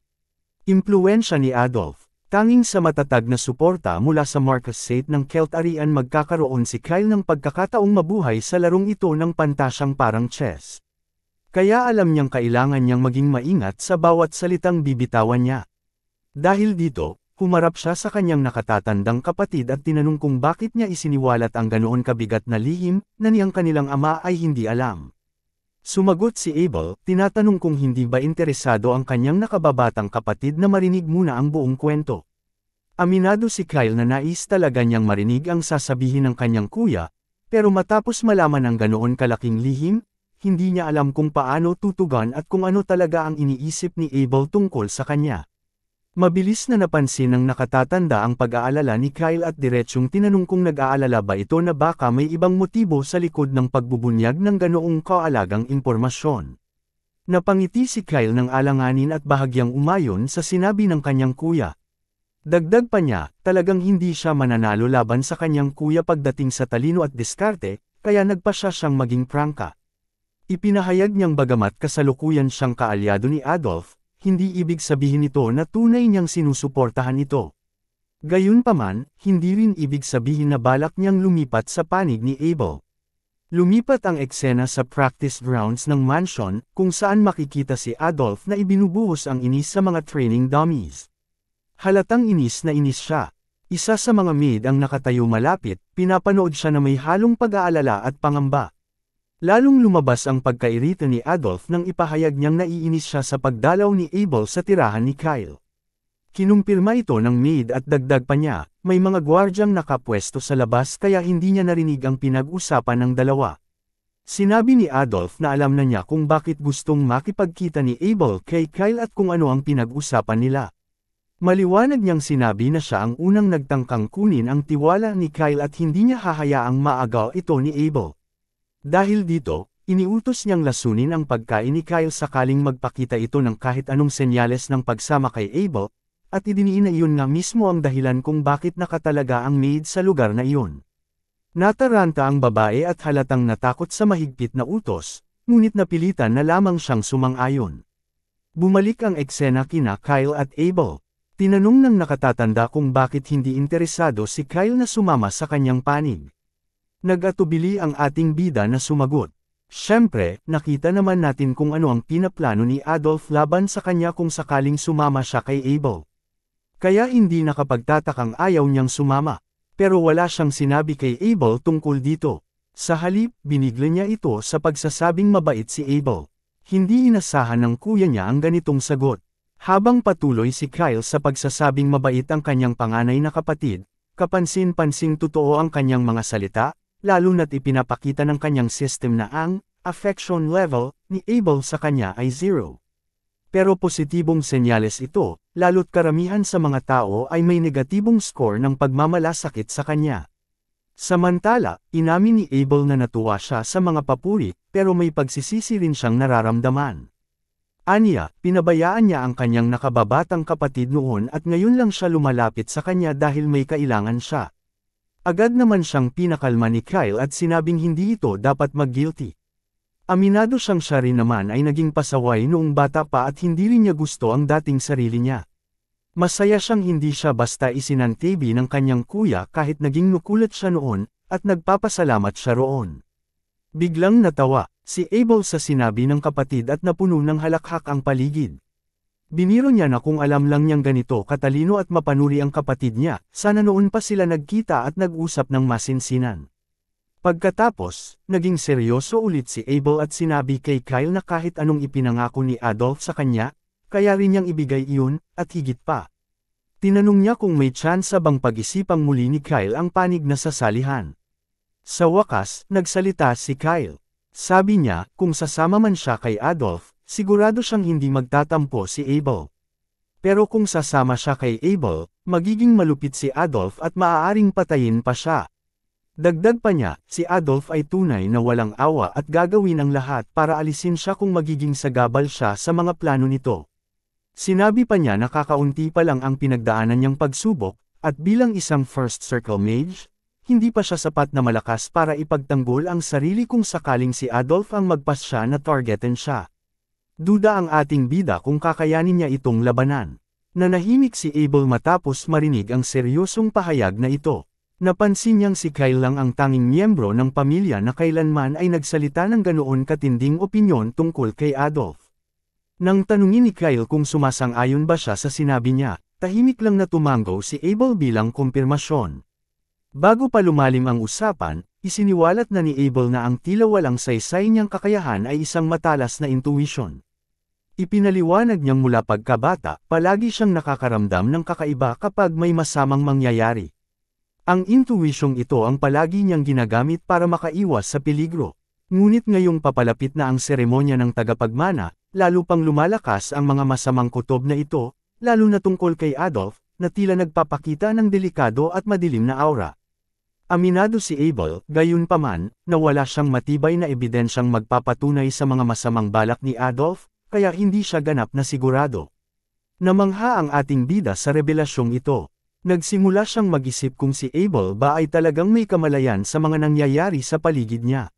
impluwensya ni Adolf. Tanging sa matatag na suporta mula sa Marquessate ng Keltarian magkakaroon si Kyle ng pagkakataong mabuhay sa larong ito ng pantasyang parang chess. Kaya alam niyang kailangan niyang maging maingat sa bawat salitang bibitawan niya. Dahil dito, humarap siya sa kanyang nakatatandang kapatid at tinanong kung bakit niya isiniwalat ang ganoon kabigat na lihim, na niyang kanilang ama ay hindi alam. Sumagot si Abel, tinatanong kung hindi ba interesado ang kanyang nakababatang kapatid na marinig muna ang buong kwento. Aminado si Kyle na nais talaga niyang marinig ang sasabihin ng kanyang kuya, pero matapos malaman ang ganoon kalaking lihim, hindi niya alam kung paano tutugan at kung ano talaga ang iniisip ni Abel tungkol sa kanya. Mabilis na napansin ng nakatatanda ang pag-aalala ni Kyle at diretsyong tinanong kung nag-aalala ba ito na baka may ibang motibo sa likod ng pagbubunyag ng ganoong kaalagang impormasyon. Napangiti si Kyle ng alanganin at bahagyang umayon sa sinabi ng kanyang kuya. Dagdag pa niya, talagang hindi siya mananalo laban sa kanyang kuya pagdating sa talino at diskarte, kaya nagpasya siyang maging prangka. Ipinahayag niyang bagamat kasalukuyan siyang kaalyado ni Adolf, hindi ibig sabihin nito na tunay niyang sinusuportahan ito. Gayunpaman, hindi rin ibig sabihin na balak niyang lumipat sa panig ni Abel. Lumipat ang eksena sa practice grounds ng mansion, kung saan makikita si Adolf na ibinubuhos ang inis sa mga training dummies. Halatang inis na inis siya. Isa sa mga maid ang nakatayo malapit, pinapanood siya na may halong pag-aalala at pangamba. Lalong lumabas ang pagkairita ni Adolf nang ipahayag niyang naiinis siya sa pagdalaw ni Abel sa tirahan ni Kyle. Kinumpirma ito ng maid at dagdag pa niya, may mga gwardyang nakapwesto sa labas kaya hindi niya narinig ang pinag-usapan ng dalawa. Sinabi ni Adolf na alam na niya kung bakit gustong makipagkita ni Abel kay Kyle at kung ano ang pinag-usapan nila. Maliwanag niyang sinabi na siya ang unang nagtangkang kunin ang tiwala ni Kyle at hindi niya hahayaang maagaw ito ni Abel. Dahil dito, iniutos niyang lasunin ang pagkain ni Kyle sakaling magpakita ito ng kahit anong senyales ng pagsama kay Abel, at idiniin na iyon nga mismo ang dahilan kung bakit nakatalaga ang maid sa lugar na iyon. Nataranta ang babae at halatang natakot sa mahigpit na utos, ngunit napilitan na lamang siyang sumang-ayon. Bumalik ang eksena kina Kyle at Abel. Tinanong ng nakatatanda kung bakit hindi interesado si Kyle na sumama sa kanyang panig. Nag-atubili ang ating bida na sumagot. Siyempre, nakita naman natin kung ano ang pinaplano ni Adolf laban sa kanya kung sakaling sumama siya kay Abel. Kaya hindi nakapagtatakang ayaw niyang sumama. Pero wala siyang sinabi kay Abel tungkol dito. Sa halip, binigla niya ito sa pagsasabing mabait si Abel. Hindi inasahan ng kuya niya ang ganitong sagot. Habang patuloy si Kyle sa pagsasabing mabait ang kanyang panganay na kapatid, kapansin-pansing totoo ang kanyang mga salita, lalo na't ipinapakita ng kanyang system na ang affection level ni Abel sa kanya ay 0. Pero positibong senyales ito, lalo't karamihan sa mga tao ay may negatibong score ng pagmamalasakit sa kanya. Samantala, inamin ni Abel na natuwa siya sa mga papuri, pero may pagsisisi rin siyang nararamdaman. Aniya, pinabayaan niya ang kanyang nakababatang kapatid noon at ngayon lang siya lumalapit sa kanya dahil may kailangan siya. Agad naman siyang pinakalma ni Kyle at sinabing hindi ito dapat mag-guilty. Aminado siyang siya rin naman ay naging pasaway noong bata pa at hindi rin niya gusto ang dating sarili niya. Masaya siyang hindi siya basta isinantabi ng kanyang kuya kahit naging nukulat siya noon, at nagpapasalamat siya roon. Biglang natawa si Abel sa sinabi ng kapatid at napuno ng halakhak ang paligid. Biniro niya na kung alam lang niyang ganito katalino at mapanuri ang kapatid niya, sana noon pa sila nagkita at nag-usap ng masinsinan. Pagkatapos, naging seryoso ulit si Abel at sinabi kay Kyle na kahit anong ipinangako ni Adolf sa kanya, kaya rin niyang ibigay iyon, at higit pa. Tinanong niya kung may tsansa bang pag-isipang muli ni Kyle ang panig na sasalihan. Sa wakas, nagsalita si Kyle. Sabi niya, kung sasama man siya kay Adolf, sigurado siyang hindi magtatampo si Abel. Pero kung sasama siya kay Abel, magiging malupit si Adolf at maaaring patayin pa siya. Dagdag pa niya, si Adolf ay tunay na walang awa at gagawin ang lahat para alisin siya kung magiging sagabal siya sa mga plano nito. Sinabi pa niya na kakaunti pa lang ang pinagdaanan niyang pagsubok, at bilang isang first circle mage, hindi pa siya sapat na malakas para ipagtanggol ang sarili kung sakaling si Adolf ang magpasya na targetin siya. Duda ang ating bida kung kakayanin niya itong labanan. Nanahimik si Abel matapos marinig ang seryosong pahayag na ito. Napansin niyang si Kyle lang ang tanging miyembro ng pamilya na kailanman ay nagsalita ng ganoon katinding opinyon tungkol kay Adolf. Nang tanungin ni Kyle kung sumasang-ayon ba siya sa sinabi niya, tahimik lang na tumango si Abel bilang kumpirmasyon. Bago pa lumalim ang usapan, isiniwalat na ni Abel na ang tila walang saysay niyang kakayahan ay isang matalas na intuition. Ipinaliwanag niyang mula pagkabata, palagi siyang nakakaramdam ng kakaiba kapag may masamang mangyayari. Ang intuisyong ito ang palagi niyang ginagamit para makaiwas sa peligro. Ngunit ngayong papalapit na ang seremonya ng tagapagmana, lalo pang lumalakas ang mga masamang kutob na ito, lalo na tungkol kay Adolf, na tila nagpapakita ng delikado at madilim na aura. Aminado si Abel, gayunpaman, na wala siyang matibay na ebidensyang magpapatunay sa mga masamang balak ni Adolf, kaya hindi siya ganap na sigurado. Namangha ang ating bida sa revelasyong ito. Nagsimula siyang mag-isip kung si Abel ba ay talagang may kamalayan sa mga nangyayari sa paligid niya.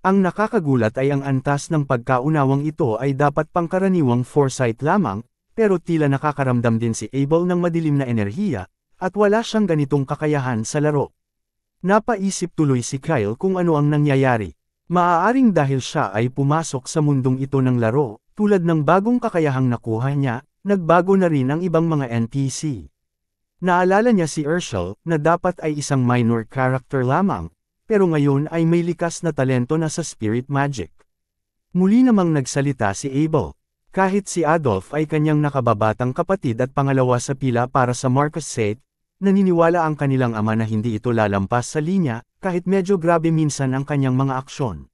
Ang nakakagulat ay ang antas ng pagkaunawang ito ay dapat pangkaraniwang foresight lamang, pero tila nakakaramdam din si Abel ng madilim na enerhiya, at wala siyang ganitong kakayahan sa laro. Napaisip tuloy si Kyle kung ano ang nangyayari. Maaaring dahil siya ay pumasok sa mundong ito ng laro, tulad ng bagong kakayahang nakuha niya, nagbago na rin ang ibang mga NPC. Naalala niya si Urshel, na dapat ay isang minor character lamang, pero ngayon ay may likas na talento na sa spirit magic. Muli namang nagsalita si Abel. Kahit si Adolf ay kanyang nakababatang kapatid at pangalawa sa pila para sa Marcus Sate, naniniwala ang kanilang ama na hindi ito lalampas sa linya, kahit medyo grabe minsan ang kanyang mga aksyon.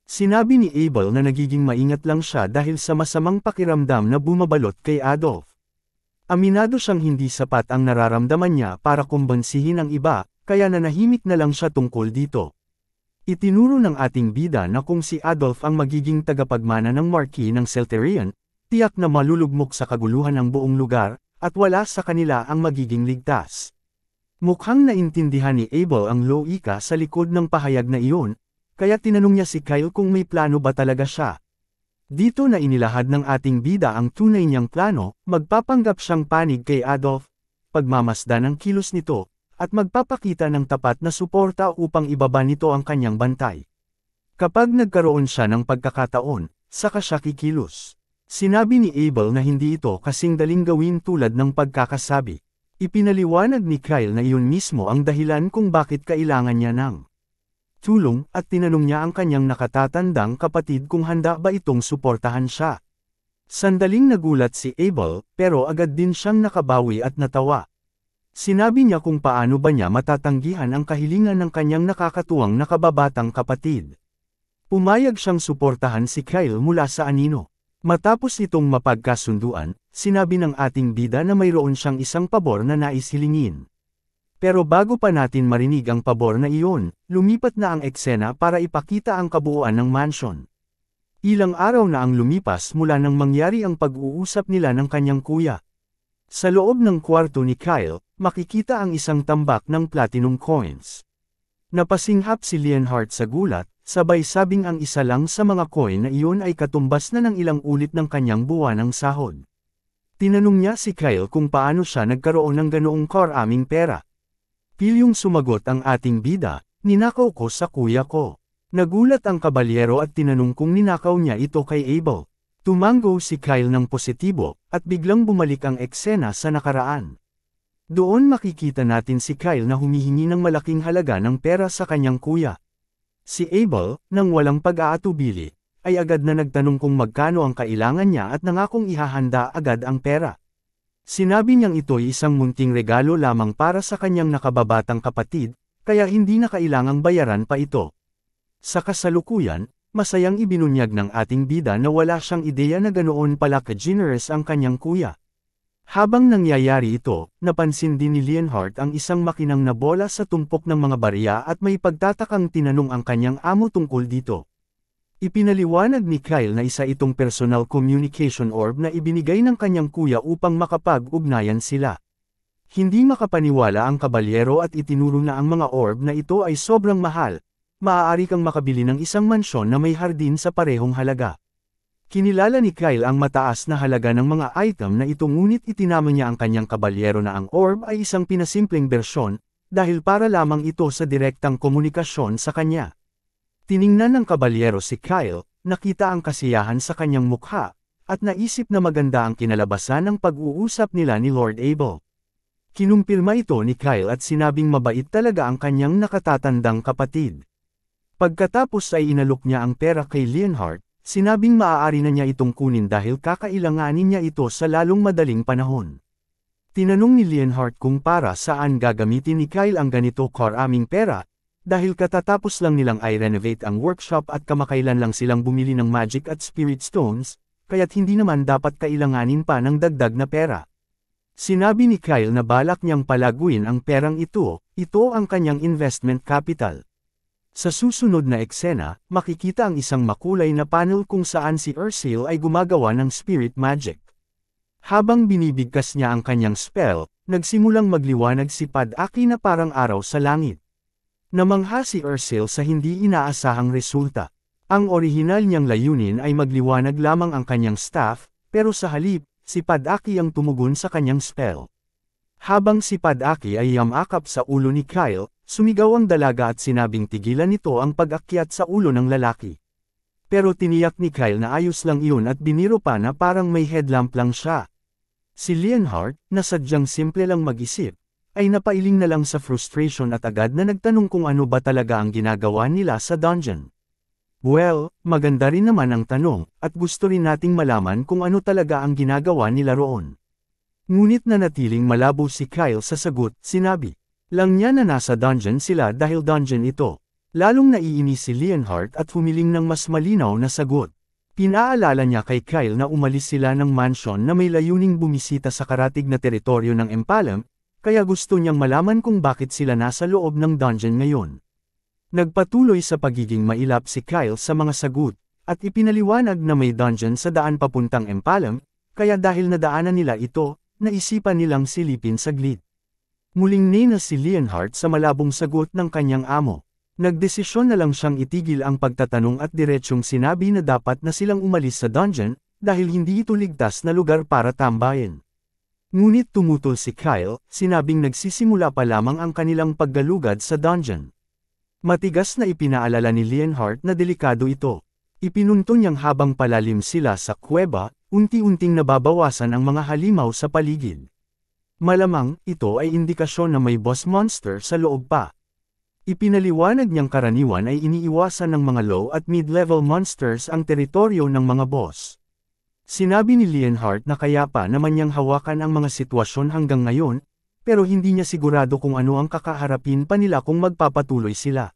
Sinabi ni Abel na nagiging maingat lang siya dahil sa masamang pakiramdam na bumabalot kay Adolf. Aminado siyang hindi sapat ang nararamdaman niya para kumbansihin ang iba, kaya nanahimik na lang siya tungkol dito. Itinuro ng ating bida na kung si Adolf ang magiging tagapagmana ng Marquis ng Selterian, tiyak na malulugmok sa kaguluhan ang buong lugar, at wala sa kanila ang magiging ligtas. Mukhang naintindihan ni Abel ang loika sa likod ng pahayag na iyon, kaya tinanong niya si Kyle kung may plano ba talaga siya. Dito na inilahad ng ating bida ang tunay niyang plano, magpapanggap siyang panig kay Adolf, pagmamasdan ng kilos nito, at magpapakita ng tapat na suporta upang ibaba nito ang kanyang bantay. Kapag nagkaroon siya ng pagkakataon, saka siya kikilos. Sinabi ni Abel na hindi ito kasing daling gawin tulad ng pagkakasabi. Ipinaliwanag ni Kyle na iyon mismo ang dahilan kung bakit kailangan niya ng tulong at tinanong niya ang kanyang nakatatandang kapatid kung handa ba itong suportahan siya. Sandaling nagulat si Abel, pero agad din siyang nakabawi at natawa. Sinabi niya kung paano ba niya matatanggihan ang kahilingan ng kanyang nakakatuwang nakababatang kapatid. Pumayag siyang suportahan si Kyle mula sa anino. Matapos itong mapagkasunduan, sinabi ng ating bida na mayroon siyang isang pabor na nais hilingin. Pero bago pa natin marinig ang pabor na iyon, lumipat na ang eksena para ipakita ang kabuuan ng mansion. Ilang araw na ang lumipas mula nang mangyari ang pag-uusap nila ng kanyang kuya. Sa loob ng kwarto ni Kyle, makikita ang isang tambak ng platinum coins. Napasinghap si Leonhart sa gulat, sabay sabing ang isa lang sa mga coin na iyon ay katumbas na ng ilang ulit ng kanyang buwanang sahod. Tinanong niya si Kyle kung paano siya nagkaroon ng ganoong karaming pera. Pilyong sumagot ang ating bida, ninakaw ko sa kuya ko. Nagulat ang kabalyero at tinanong kung ninakaw niya ito kay Abel. Tumango si Kyle ng positibo, at biglang bumalik ang eksena sa nakaraan. Doon makikita natin si Kyle na humihingi ng malaking halaga ng pera sa kanyang kuya. Si Abel, nang walang pag-aatubili, ay agad na nagtanong kung magkano ang kailangan niya at nangakong ihahanda agad ang pera. Sinabi niyang ito'y isang munting regalo lamang para sa kanyang nakababatang kapatid, kaya hindi na kailangang bayaran pa ito. Sa kasalukuyan, masayang ibinunyag ng ating bida na wala siyang ideya na ganoon pala ka-generous ang kanyang kuya. Habang nangyayari ito, napansin din ni Leonhart ang isang makinang na bola sa tumpok ng mga barya at may pagtatakang tinanong ang kanyang amo tungkol dito. Ipinaliwanag ni Kyle na isa itong personal communication orb na ibinigay ng kanyang kuya upang makapag-ugnayan sila. Hindi makapaniwala ang kabalyero at itinuro na ang mga orb na ito ay sobrang mahal. Maaari kang makabili ng isang mansyon na may hardin sa parehong halaga. Kinilala ni Kyle ang mataas na halaga ng mga item na ito ngunit itinama niya ang kanyang kabalyero na ang orb ay isang pinasimpleng bersyon, dahil para lamang ito sa direktang komunikasyon sa kanya. Tiningnan ng kabalyero si Kyle, nakita ang kasiyahan sa kanyang mukha, at naisip na maganda ang kinalabasan ng pag-uusap nila ni Lord Abel. Kinumpirma ito ni Kyle at sinabing mabait talaga ang kanyang nakatatandang kapatid. Pagkatapos ay inalok niya ang pera kay Leonhart, sinabing maaari na niya itong kunin dahil kakailanganin niya ito sa lalong madaling panahon. Tinanong ni Leonhart kung para saan gagamitin ni Kyle ang ganito karaming pera, dahil katatapos lang nilang i-renovate ang workshop at kamakailan lang silang bumili ng magic at spirit stones, kaya't hindi naman dapat kailanganin pa ng dagdag na pera. Sinabi ni Kyle na balak niyang palaguin ang perang ito ang kanyang investment capital. Sa susunod na eksena, makikita ang isang makulay na panel kung saan si Ursil ay gumagawa ng spirit magic. Habang binibigkas niya ang kanyang spell, nagsimulang magliwanag si Padaki na parang araw sa langit. Namangha si Ursil sa hindi inaasahang resulta. Ang orihinal niyang layunin ay magliwanag lamang ang kanyang staff, pero sa halip, si Padaki ang tumugon sa kanyang spell. Habang si Padaki ay yamakap sa ulo ni Kyle, sumigaw ang dalaga at sinabing tigilan nito ang pag-akyat sa ulo ng lalaki. Pero tiniyak ni Kyle na ayos lang iyon at biniro pa na parang may headlamp lang siya. Si Leonhart, na sadyang simple lang mag-isip, ay napailing na lang sa frustration at agad na nagtanong kung ano ba talaga ang ginagawa nila sa dungeon. Well, maganda rin naman ang tanong, at gusto rin nating malaman kung ano talaga ang ginagawa nila roon. Ngunit nanatiling malabo si Kyle sa sagot, sinabi lang niya na nasa dungeon sila dahil dungeon ito. Lalong naiinis si Leonhart at humiling ng mas malinaw na sagot. Pinaalala niya kay Kyle na umalis sila ng mansion na may layuning bumisita sa karatig na teritoryo ng Empalem, kaya gusto niyang malaman kung bakit sila nasa loob ng dungeon ngayon. Nagpatuloy sa pagiging mailap si Kyle sa mga sagot, at ipinaliwanag na may dungeon sa daan papuntang Empalem, kaya dahil nadaanan nila ito, naisipan nilang silipin saglit. Muling nina si Leonhart sa malabong sagot ng kanyang amo. Nagdesisyon na lang siyang itigil ang pagtatanong at diretsyong sinabi na dapat na silang umalis sa dungeon, dahil hindi ito ligtas na lugar para tambayin. Ngunit tumutol si Kyle, sinabing nagsisimula pa lamang ang kanilang paggalugad sa dungeon. Matigas na ipinaalala ni Leonhart na delikado ito. Ipinunto niyang habang palalim sila sa kuweba, unti-unting nababawasan ang mga halimaw sa paligid. Malamang, ito ay indikasyon na may boss monster sa loob pa. Ipinaliwanag niyang karaniwan ay iniiwasan ng mga low at mid-level monsters ang teritoryo ng mga boss. Sinabi ni Leonhardt na kaya pa naman niyang hawakan ang mga sitwasyon hanggang ngayon, pero hindi niya sigurado kung ano ang kakaharapin pa nila kung magpapatuloy sila.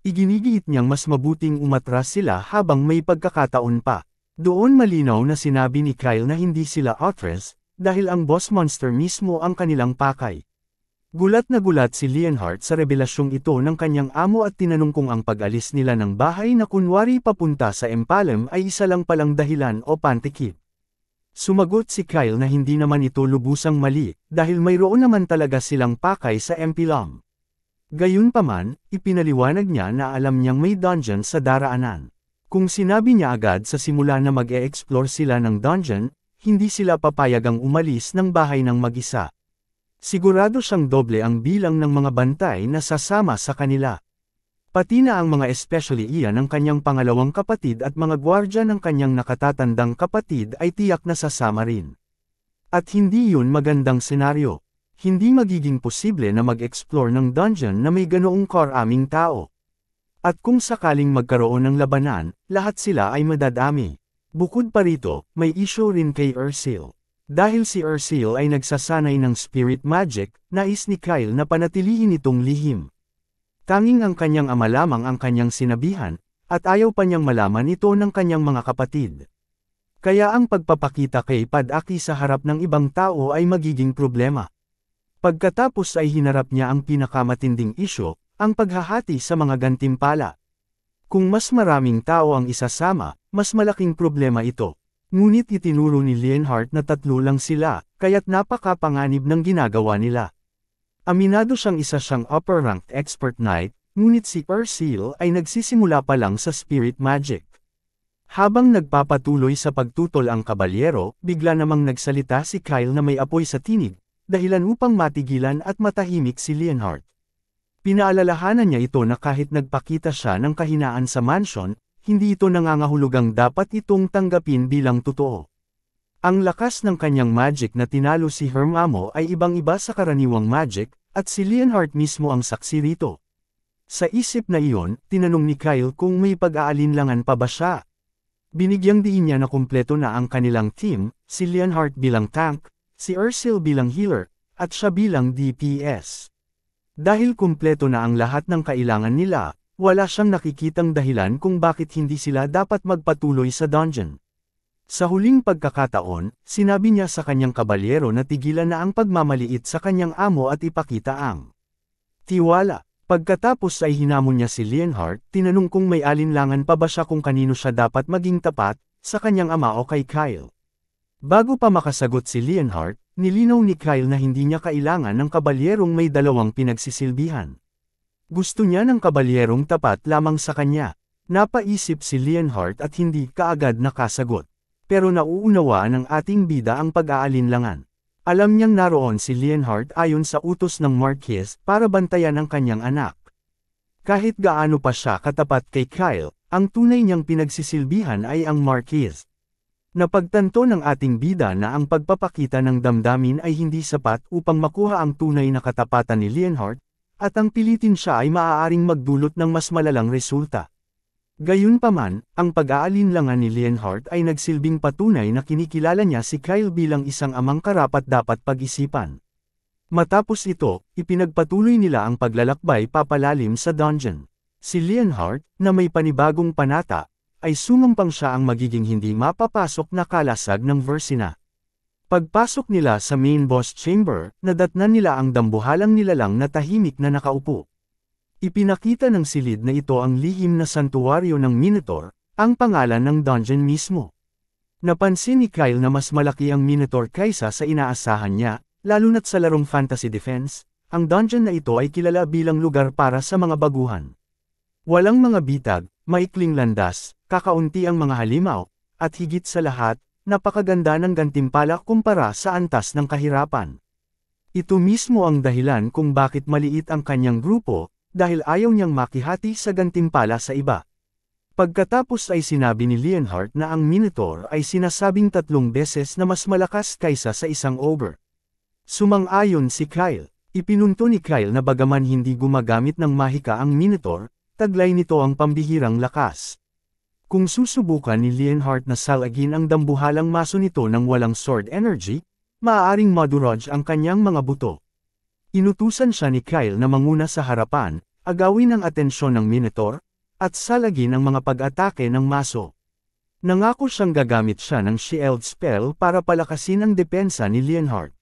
Iginigiit niyang mas mabuting umatras sila habang may pagkakataon pa. Doon malinaw na sinabi ni Kyle na hindi sila atras, dahil ang boss monster mismo ang kanilang pakay. Gulat na gulat si Leonhardt sa revelasyong ito ng kanyang amo at tinanong kung ang pag-alis nila ng bahay na kunwari papunta sa Empalem ay isa lang palang dahilan o pantikip. Sumagot si Kyle na hindi naman ito lubusang mali, dahil mayroon naman talaga silang pakay sa Empalem. Gayunpaman, ipinaliwanag niya na alam niyang may dungeon sa daraanan. Kung sinabi niya agad sa simula na mag-e-explore sila ng dungeon, hindi sila papayagang umalis ng bahay ng mag-isa. Sigurado siyang doble ang bilang ng mga bantay na sasama sa kanila. Pati na ang mga especially iyan ng kanyang pangalawang kapatid at mga gwardya ng kanyang nakatatandang kapatid ay tiyak na sasama rin. At hindi yun magandang senaryo. Hindi magiging posible na mag-explore ng dungeon na may ganoong karaming tao. At kung sakaling magkaroon ng labanan, lahat sila ay madadami. Bukod pa rito, may issue rin kay Ursil. Dahil si Ursil ay nagsasanay ng spirit magic, nais ni Kyle na panatilihin itong lihim. Tanging ang kanyang ama lamang ang kanyang sinabihan, at ayaw pa niyang malaman ito ng kanyang mga kapatid. Kaya ang pagpapakita kay Padaki sa harap ng ibang tao ay magiging problema. Pagkatapos ay hinarap niya ang pinakamatinding isyu, ang paghahati sa mga gantimpala. Kung mas maraming tao ang isasama, mas malaking problema ito. Ngunit itinuro ni Leonhardt na 3 lang sila, kaya't napakapanganib ng ginagawa nila. Aminado siyang isa siyang upper-ranked expert knight, ngunit si Ursil ay nagsisimula pa lang sa spirit magic. Habang nagpapatuloy sa pagtutol ang kabalyero, bigla namang nagsalita si Kyle na may apoy sa tinig, dahilan upang matigilan at matahimik si Leonhardt. Pinaalalahanan niya ito na kahit nagpakita siya ng kahinaan sa mansion, hindi ito nangangahulugang dapat itong tanggapin bilang totoo. Ang lakas ng kanyang magic na tinalo si Hermamo ay ibang-iba sa karaniwang magic, at si Leonhardt mismo ang saksi rito. Sa isip na iyon, tinanong ni Kyle kung may pag-aalinlangan pa ba siya. Binigyang diin niya na kumpleto na ang kanilang team, si Leonhardt bilang tank, si Ursil bilang healer, at siya bilang DPS. Dahil kumpleto na ang lahat ng kailangan nila, wala siyang nakikitang dahilan kung bakit hindi sila dapat magpatuloy sa dungeon. Sa huling pagkakataon, sinabi niya sa kanyang kabalyero na tigilan na ang pagmamaliit sa kanyang amo at ipakita ang tiwala. Pagkatapos ay hinamon niya si Leonhardt, tinanong kung may alinlangan pa ba siya kung kanino siya dapat maging tapat, sa kanyang ama o kay Kyle. Bago pa makasagot si Leonhardt, nilinaw ni Kyle na hindi niya kailangan ng kabalyerong may 2 pinagsisilbihan. Gusto niya ng kabalyerong tapat lamang sa kanya. Napaisip si Leonhardt at hindi kaagad nakasagot. Pero nauunawaan ng ating bida ang pag-aalinlangan. Alam niyang naroon si Leonhardt ayon sa utos ng Marquis para bantayan ang kanyang anak. Kahit gaano pa siya katapat kay Kyle, ang tunay niyang pinagsisilbihan ay ang Marquis. Napagtanto ng ating bida na ang pagpapakita ng damdamin ay hindi sapat upang makuha ang tunay na katapatan ni Leonhardt, at ang pilitin siya ay maaaring magdulot ng mas malalang resulta. Gayunpaman, ang pag-aalinlangan ni Leonhardt ay nagsilbing patunay na kinikilala niya si Kyle bilang isang amang karapat-dapat pag-isipan. Matapos ito, ipinagpatuloy nila ang paglalakbay papalalim sa dungeon. Si Leonhardt, na may panibagong panata, ay sumampang siya ang magiging hindi mapapasok na kalasag ng Versina. Pagpasok nila sa main boss chamber, nadatnan nila ang dambuhalang nilalang na tahimik na nakaupo. Ipinakita ng silid na ito ang lihim na santuwaryo ng Minotaur, ang pangalan ng dungeon mismo. Napansin ni Kyle na mas malaki ang Minotaur kaysa sa inaasahan niya, lalo na't sa larong fantasy defense, ang dungeon na ito ay kilala bilang lugar para sa mga baguhan. Walang mga bitag, maikling landas, kakaunti ang mga halimaw, at higit sa lahat, napakaganda ng gantimpala kumpara sa antas ng kahirapan. Ito mismo ang dahilan kung bakit maliit ang kanyang grupo, dahil ayaw niyang makihati sa gantimpala sa iba. Pagkatapos ay sinabi ni Leonhardt na ang Minotaur ay sinasabing 3 beses na mas malakas kaysa sa isang ogre. Sumang-ayon si Kyle, Ipinunto ni Kyle na bagaman hindi gumagamit ng mahika ang Minotaur, taglay nito ang pambihirang lakas. Kung susubukan ni Leonhardt na salagin ang dambuhalang maso nito ng walang sword energy, maaaring madurog ang kanyang mga buto. Inutusan siya ni Kyle na manguna sa harapan, agawin ang atensyon ng Minotaur, at salagin ang mga pag-atake ng maso. Nangako siyang gagamit siya ng shield spell para palakasin ang depensa ni Leonhardt.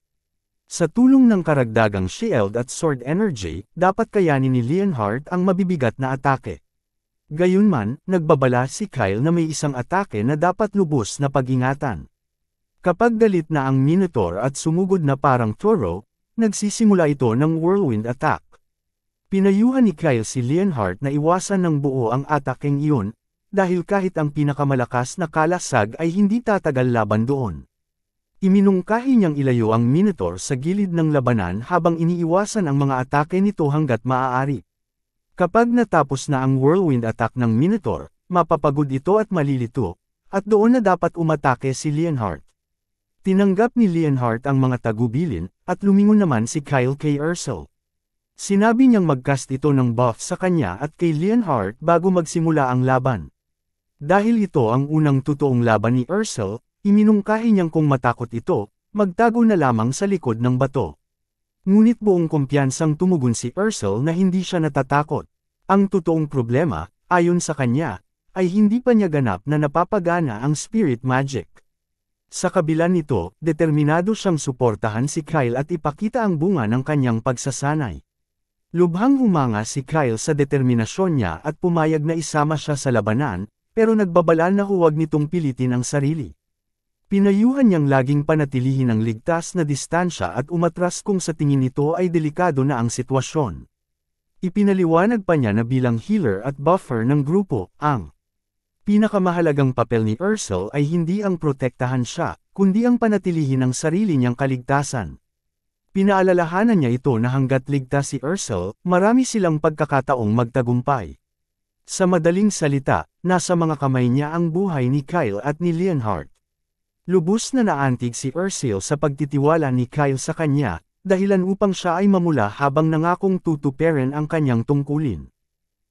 Sa tulong ng karagdagang shield at sword energy, dapat kayanin ni Leonhardt ang mabibigat na atake. Gayunman, nagbabala si Kyle na may isang atake na dapat lubos na pag-ingatan. Kapag galit na ang Minotaur at sumugod na parang toro, nagsisimula ito ng whirlwind attack. Pinayuhan ni Kyle si Leonhardt na iwasan ng buo ang atakeng iyon, dahil kahit ang pinakamalakas na kalasag ay hindi tatagal laban doon. Iminungkahi niyang ilayo ang Minotaur sa gilid ng labanan habang iniiwasan ang mga atake nito hanggat maaari. Kapag natapos na ang whirlwind attack ng Minotaur, mapapagod ito at malilito, at doon na dapat umatake si Leonhardt. Tinanggap ni Leonhardt ang mga tagubilin, at lumingon naman si Kyle kay Ursul. Sinabi niyang mag-cast ito ng buff sa kanya at kay Leonhardt bago magsimula ang laban. Dahil ito ang unang totoong laban ni Ursul, iminungkahi niyang kung matakot ito, magtago na lamang sa likod ng bato. Ngunit buong kumpiyansang tumugon si Ursul na hindi siya natatakot. Ang totoong problema, ayon sa kanya, ay hindi pa niya ganap na napapagana ang spirit magic. Sa kabila nito, determinado siyang suportahan si Kyle at ipakita ang bunga ng kanyang pagsasanay. Lubhang humanga si Kyle sa determinasyon niya at pumayag na isama siya sa labanan, pero nagbabala na huwag nitong pilitin ang sarili. Pinayuhan niyang laging panatilihin ang ligtas na distansya at umatras kung sa tingin nito ay delikado na ang sitwasyon. Ipinaliwanag pa niya na bilang healer at buffer ng grupo, ang pinakamahalagang papel ni Ursul ay hindi ang protektahan siya, kundi ang panatilihin ang sarili niyang kaligtasan. Pinaalalahanan niya ito na hanggat ligtas si Ursul, marami silang pagkakataong magtagumpay. Sa madaling salita, nasa mga kamay niya ang buhay ni Kyle at ni Leonhardt. Lubos na naantig si Ursul sa pagtitiwala ni Kyle sa kanya, dahilan upang siya ay mamula habang nangakong tutuperin ang kanyang tungkulin.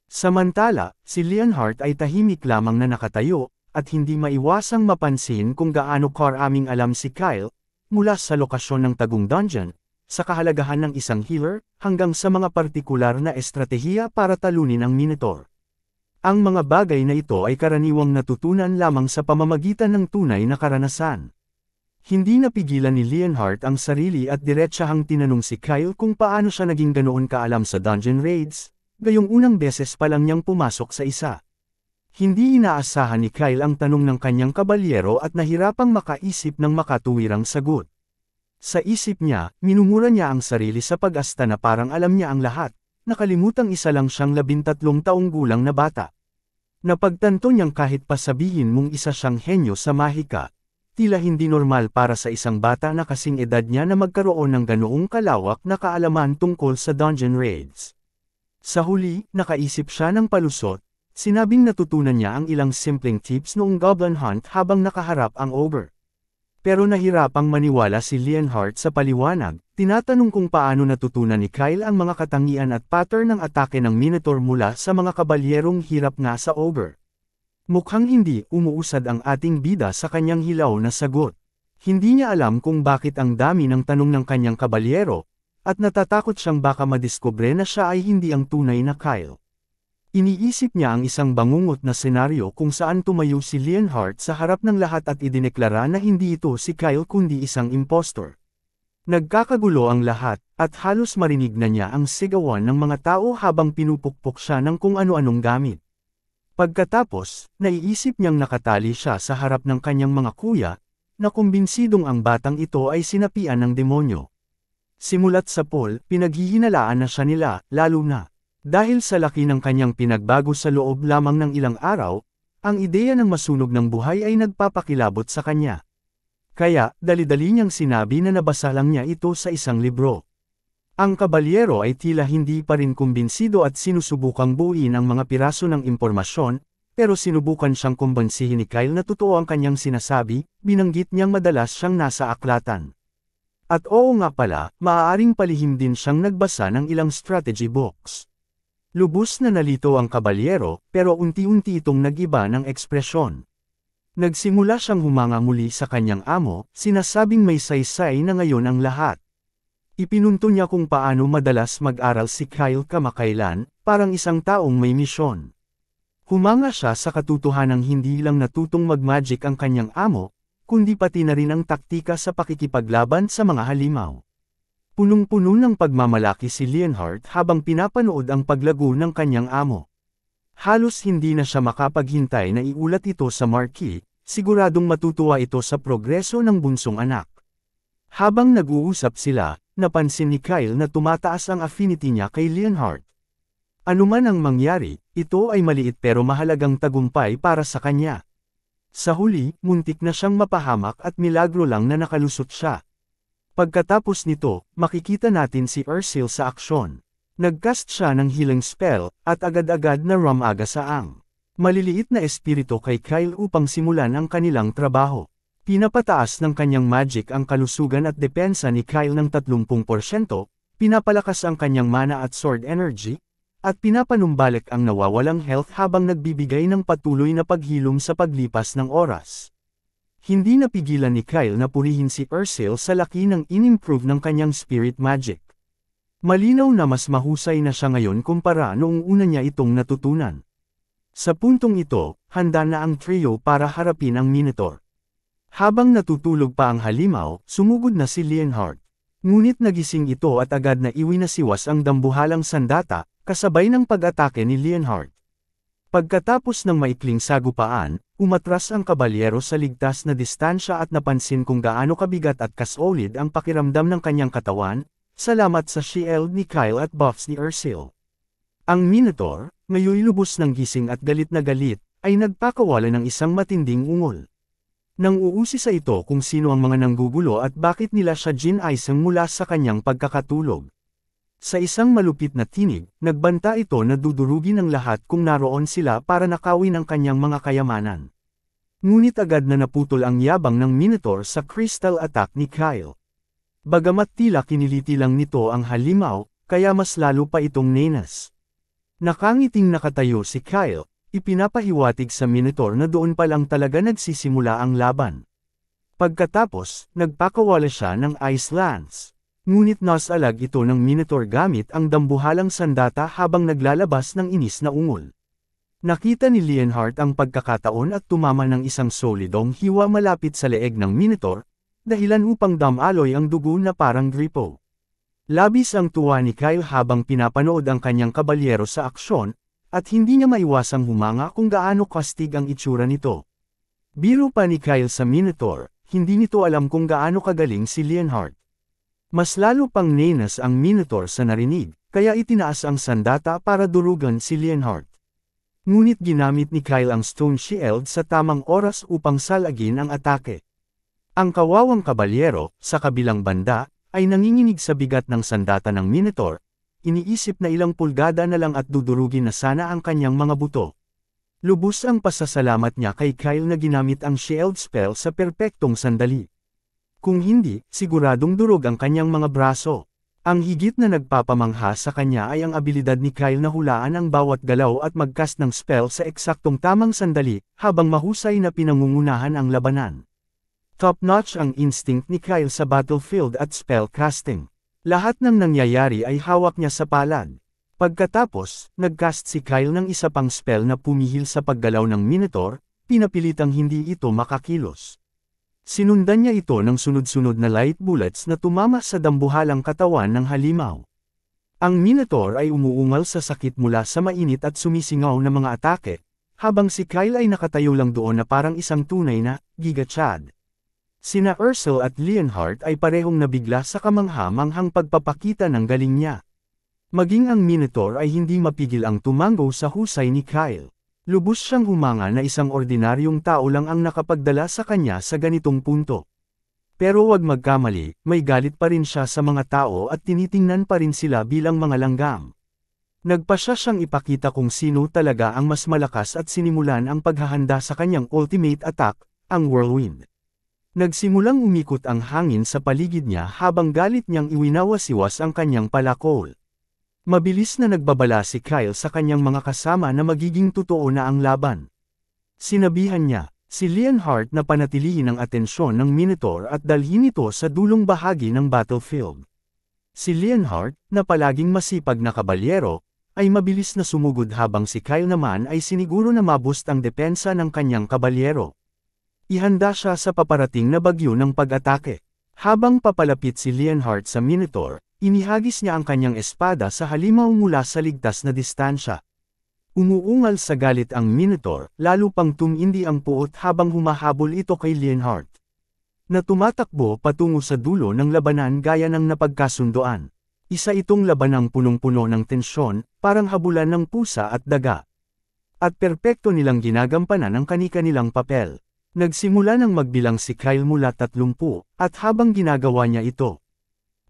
Samantala, si Leonhardt ay tahimik lamang na nakatayo, at hindi maiwasang mapansin kung gaano karaming alam si Kyle, mula sa lokasyon ng tagong dungeon, sa kahalagahan ng isang healer, hanggang sa mga partikular na estratehiya para talunin ang Minotaur. Ang mga bagay na ito ay karaniwang natutunan lamang sa pamamagitan ng tunay na karanasan. Hindi napigilan ni Leonhardt ang sarili at diretsahang tinanong si Kyle kung paano siya naging ganoon kaalam sa dungeon raids, gayong unang beses pa lang niyang pumasok sa isa. Hindi inaasahan ni Kyle ang tanong ng kanyang kabalyero at nahirapang makaisip ng makatuwirang sagot. Sa isip niya, minumura niya ang sarili sa pag-asta na parang alam niya ang lahat. Nakalimutang isa lang siyang 13 taong gulang na bata. Napagtanto niyang kahit pa sabihin mong isa siyang henyo sa mahika, tila hindi normal para sa isang bata na kasing edad niya na magkaroon ng ganoong kalawak na kaalaman tungkol sa dungeon raids. Sa huli, nakaisip siya ng palusot, sinabing natutunan niya ang ilang simpleng tips noong goblin hunt habang nakaharap ang ogre. Pero nahirapang maniwala si Leonhardt sa paliwanag, tinatanong kung paano natutunan ni Kyle ang mga katangian at pattern ng atake ng Minotaur mula sa mga kabalyerong hirap nga sa ogre. Mukhang hindi umuusad ang ating bida sa kanyang hilaw na sagot. Hindi niya alam kung bakit ang dami ng tanong ng kanyang kabalyero, at natatakot siyang baka madiskubre na siya ay hindi ang tunay na Kyle. Iniisip niya ang isang bangungot na senaryo kung saan tumayo si Leonhardt sa harap ng lahat at idineklara na hindi ito si Kyle kundi isang impostor. Nagkakagulo ang lahat, at halos marinig na niya ang sigawan ng mga tao habang pinupukpok siya ng kung ano-anong gamit. Pagkatapos, naiisip niyang nakatali siya sa harap ng kanyang mga kuya, na kumbinsidong ang batang ito ay sinapian ng demonyo. Simulat sa poll, pinaghihinalaan na siya nila, lalo na dahil sa laki ng kanyang pinagbago sa loob lamang ng ilang araw, ang ideya ng masunog ng buhay ay nagpapakilabot sa kanya. Kaya, dali-dali niyang sinabi na nabasa lang niya ito sa isang libro. Ang kabalyero ay tila hindi pa rin kumbinsido at sinusubukang buuin ang mga piraso ng impormasyon, pero sinubukan siyang kumbansihin ni Kyle na totoo ang kanyang sinasabi, binanggit niyang madalas siyang nasa aklatan. At oo nga pala, maaaring palihim din siyang nagbasa ng ilang strategy books. Lubos na nalito ang kabalyero, pero unti-unti itong nag-iba ng ekspresyon. Nagsimula siyang humanga muli sa kanyang amo, sinasabing may saysay na ngayon ang lahat. Ipinunto niya kung paano madalas mag-aral si Kyle kamakailan, parang isang taong may misyon. Humanga siya sa katotohanang hindi lang natutong mag-magic ang kanyang amo, kundi pati na rin ang taktika sa pakikipaglaban sa mga halimaw. Punong-puno ng pagmamalaki si Leonhardt habang pinapanood ang paglago ng kanyang amo. Halos hindi na siya makapaghintay na iulat ito sa marquee, siguradong matutuwa ito sa progreso ng bunsong anak. Habang nag-uusap sila, napansin ni Kyle na tumataas ang affinity niya kay Leonhardt. Anuman ang mangyari, ito ay maliit pero mahalagang tagumpay para sa kanya. Sa huli, muntik na siyang mapahamak at milagro lang na nakalusot siya. Pagkatapos nito, makikita natin si Ursil sa aksyon. Nagcast siya ng healing spell, at agad-agad na rumaga sa ang maliliit na espiritu kay Kyle upang simulan ang kanilang trabaho. Pinapataas ng kanyang magic ang kalusugan at depensa ni Kyle ng 30%, pinapalakas ang kanyang mana at sword energy, at pinapanumbalik ang nawawalang health habang nagbibigay ng patuloy na paghilom sa paglipas ng oras. Hindi napigilan ni Kyle na purihin si Ursil sa laki ng in-improve ng kanyang spirit magic. Malinaw na mas mahusay na siya ngayon kumpara noong una niya itong natutunan. Sa puntong ito, handa na ang trio para harapin ang Minotaur. Habang natutulog pa ang halimaw, sumugod na si Leonhardt. Ngunit nagising ito at agad na iwinasiwas ang dambuhalang sandata, kasabay ng pag-atake ni Leonhardt. Pagkatapos ng maikling sagupaan, umatras ang kabalyero sa ligtas na distansya at napansin kung gaano kabigat at kasolid ang pakiramdam ng kanyang katawan, salamat sa shield ni Kyle at buffs ni Ursil. Ang Minotaur, ngayon lubos ng gising at galit na galit, ay nagpakawala ng isang matinding ungol. Nang uusi sa ito kung sino ang mga nanggugulo at bakit nila siya ginaisang mula sa kanyang pagkakatulog. Sa isang malupit na tinig, nagbanta ito na dudurugin ang lahat kung naroon sila para nakawin ang kanyang mga kayamanan. Ngunit agad na naputol ang yabang ng Minotaur sa crystal attack ni Kyle. Bagamat tila kiniliti lang nito ang halimaw, kaya mas lalo pa itong nenas. Nakangiting nakatayo si Kyle, ipinapahiwatig sa Minotaur na doon pa lang talaga nagsisimula ang laban. Pagkatapos, nagpakawala siya ng Ice Lance. Ngunit nasalag ito ng Minotaur gamit ang dambuhalang sandata habang naglalabas ng inis na ungol. Nakita ni Leonhardt ang pagkakataon at tumama ng isang solidong hiwa malapit sa leeg ng Minotaur, dahilan upang damaloy ang dugo na parang gripo. Labis ang tuwa ni Kyle habang pinapanood ang kanyang kabalyero sa aksyon, at hindi niya maiwasang humanga kung gaano kastig ang itsura nito. Biro pa ni Kyle sa Minotaur, hindi nito alam kung gaano kagaling si Leonhardt. Mas lalo pang nenas ang Minotaur sa narinig, kaya itinaas ang sandata para durugan si Leonhardt. Ngunit ginamit ni Kyle ang Stone Shield sa tamang oras upang salagin ang atake. Ang kawawang kabalyero, sa kabilang banda, ay nanginginig sa bigat ng sandata ng Minotaur, iniisip na ilang pulgada na lang at dudurugin na sana ang kanyang mga buto. Lubos ang pasasalamat niya kay Kyle na ginamit ang shield spell sa perpektong sandali. Kung hindi, siguradong durog ang kanyang mga braso. Ang higit na nagpapamangha sa kanya ay ang abilidad ni Kyle na hulaan ang bawat galaw at mag-cast ng spell sa eksaktong tamang sandali, habang mahusay na pinangungunahan ang labanan. Top-notch ang instinct ni Kyle sa battlefield at spell casting. Lahat ng nangyayari ay hawak niya sa palad. Pagkatapos, nag-cast si Kyle ng isa pang spell na pumihil sa paggalaw ng Minotaur, pinapilitang hindi ito makakilos. Sinundan niya ito ng sunod-sunod na light bullets na tumama sa dambuhalang katawan ng halimaw. Ang Minotaur ay umuungal sa sakit mula sa mainit at sumisingaw na mga atake, habang si Kyle ay nakatayo lang doon na parang isang tunay na Giga Chad. Sina Ursil at Leonhardt ay parehong nabigla sa kamangha-manghang pagpapakita ng galing niya. Maging ang Minotaur ay hindi mapigil ang tumango sa husay ni Kyle. Lubos siyang humanga na isang ordinaryong tao lang ang nakapagdala sa kanya sa ganitong punto. Pero wag magkamali, may galit pa rin siya sa mga tao at tinitingnan pa rin sila bilang mga langgam. Nagpasya siyang ipakita kung sino talaga ang mas malakas at sinimulan ang paghahanda sa kanyang ultimate attack, ang Whirlwind. Nagsimulang umikot ang hangin sa paligid niya habang galit niyang iwinawasiwas ang kanyang palakol. Mabilis na nagbabala si Kyle sa kanyang mga kasama na magiging totoo na ang laban. Sinabihan niya, si Leonhardt na panatilihin ang atensyon ng Minotaur at dalhin ito sa dulong bahagi ng battlefield. Si Leonhardt, na palaging masipag na kabalyero, ay mabilis na sumugod habang si Kyle naman ay siniguro na mabust ang depensa ng kanyang kabalyero. Ihanda siya sa paparating na bagyo ng pag-atake. Habang papalapit si Leonhardt sa Minotaur, inihagis niya ang kanyang espada sa halimaw mula sa ligtas na distansya. Umuungal sa galit ang Minotaur, lalo pang tumindi ang puot habang humahabol ito kay Leonhardt, na tumatakbo patungo sa dulo ng labanan gaya ng napagkasundoan. Isa itong labanang punong-puno ng tensyon, parang habulan ng pusa at daga. At perpekto nilang ginagampanan ang kani-kanilang papel. Nagsimula nang magbilang si Kyle mula 30, at habang ginagawa niya ito,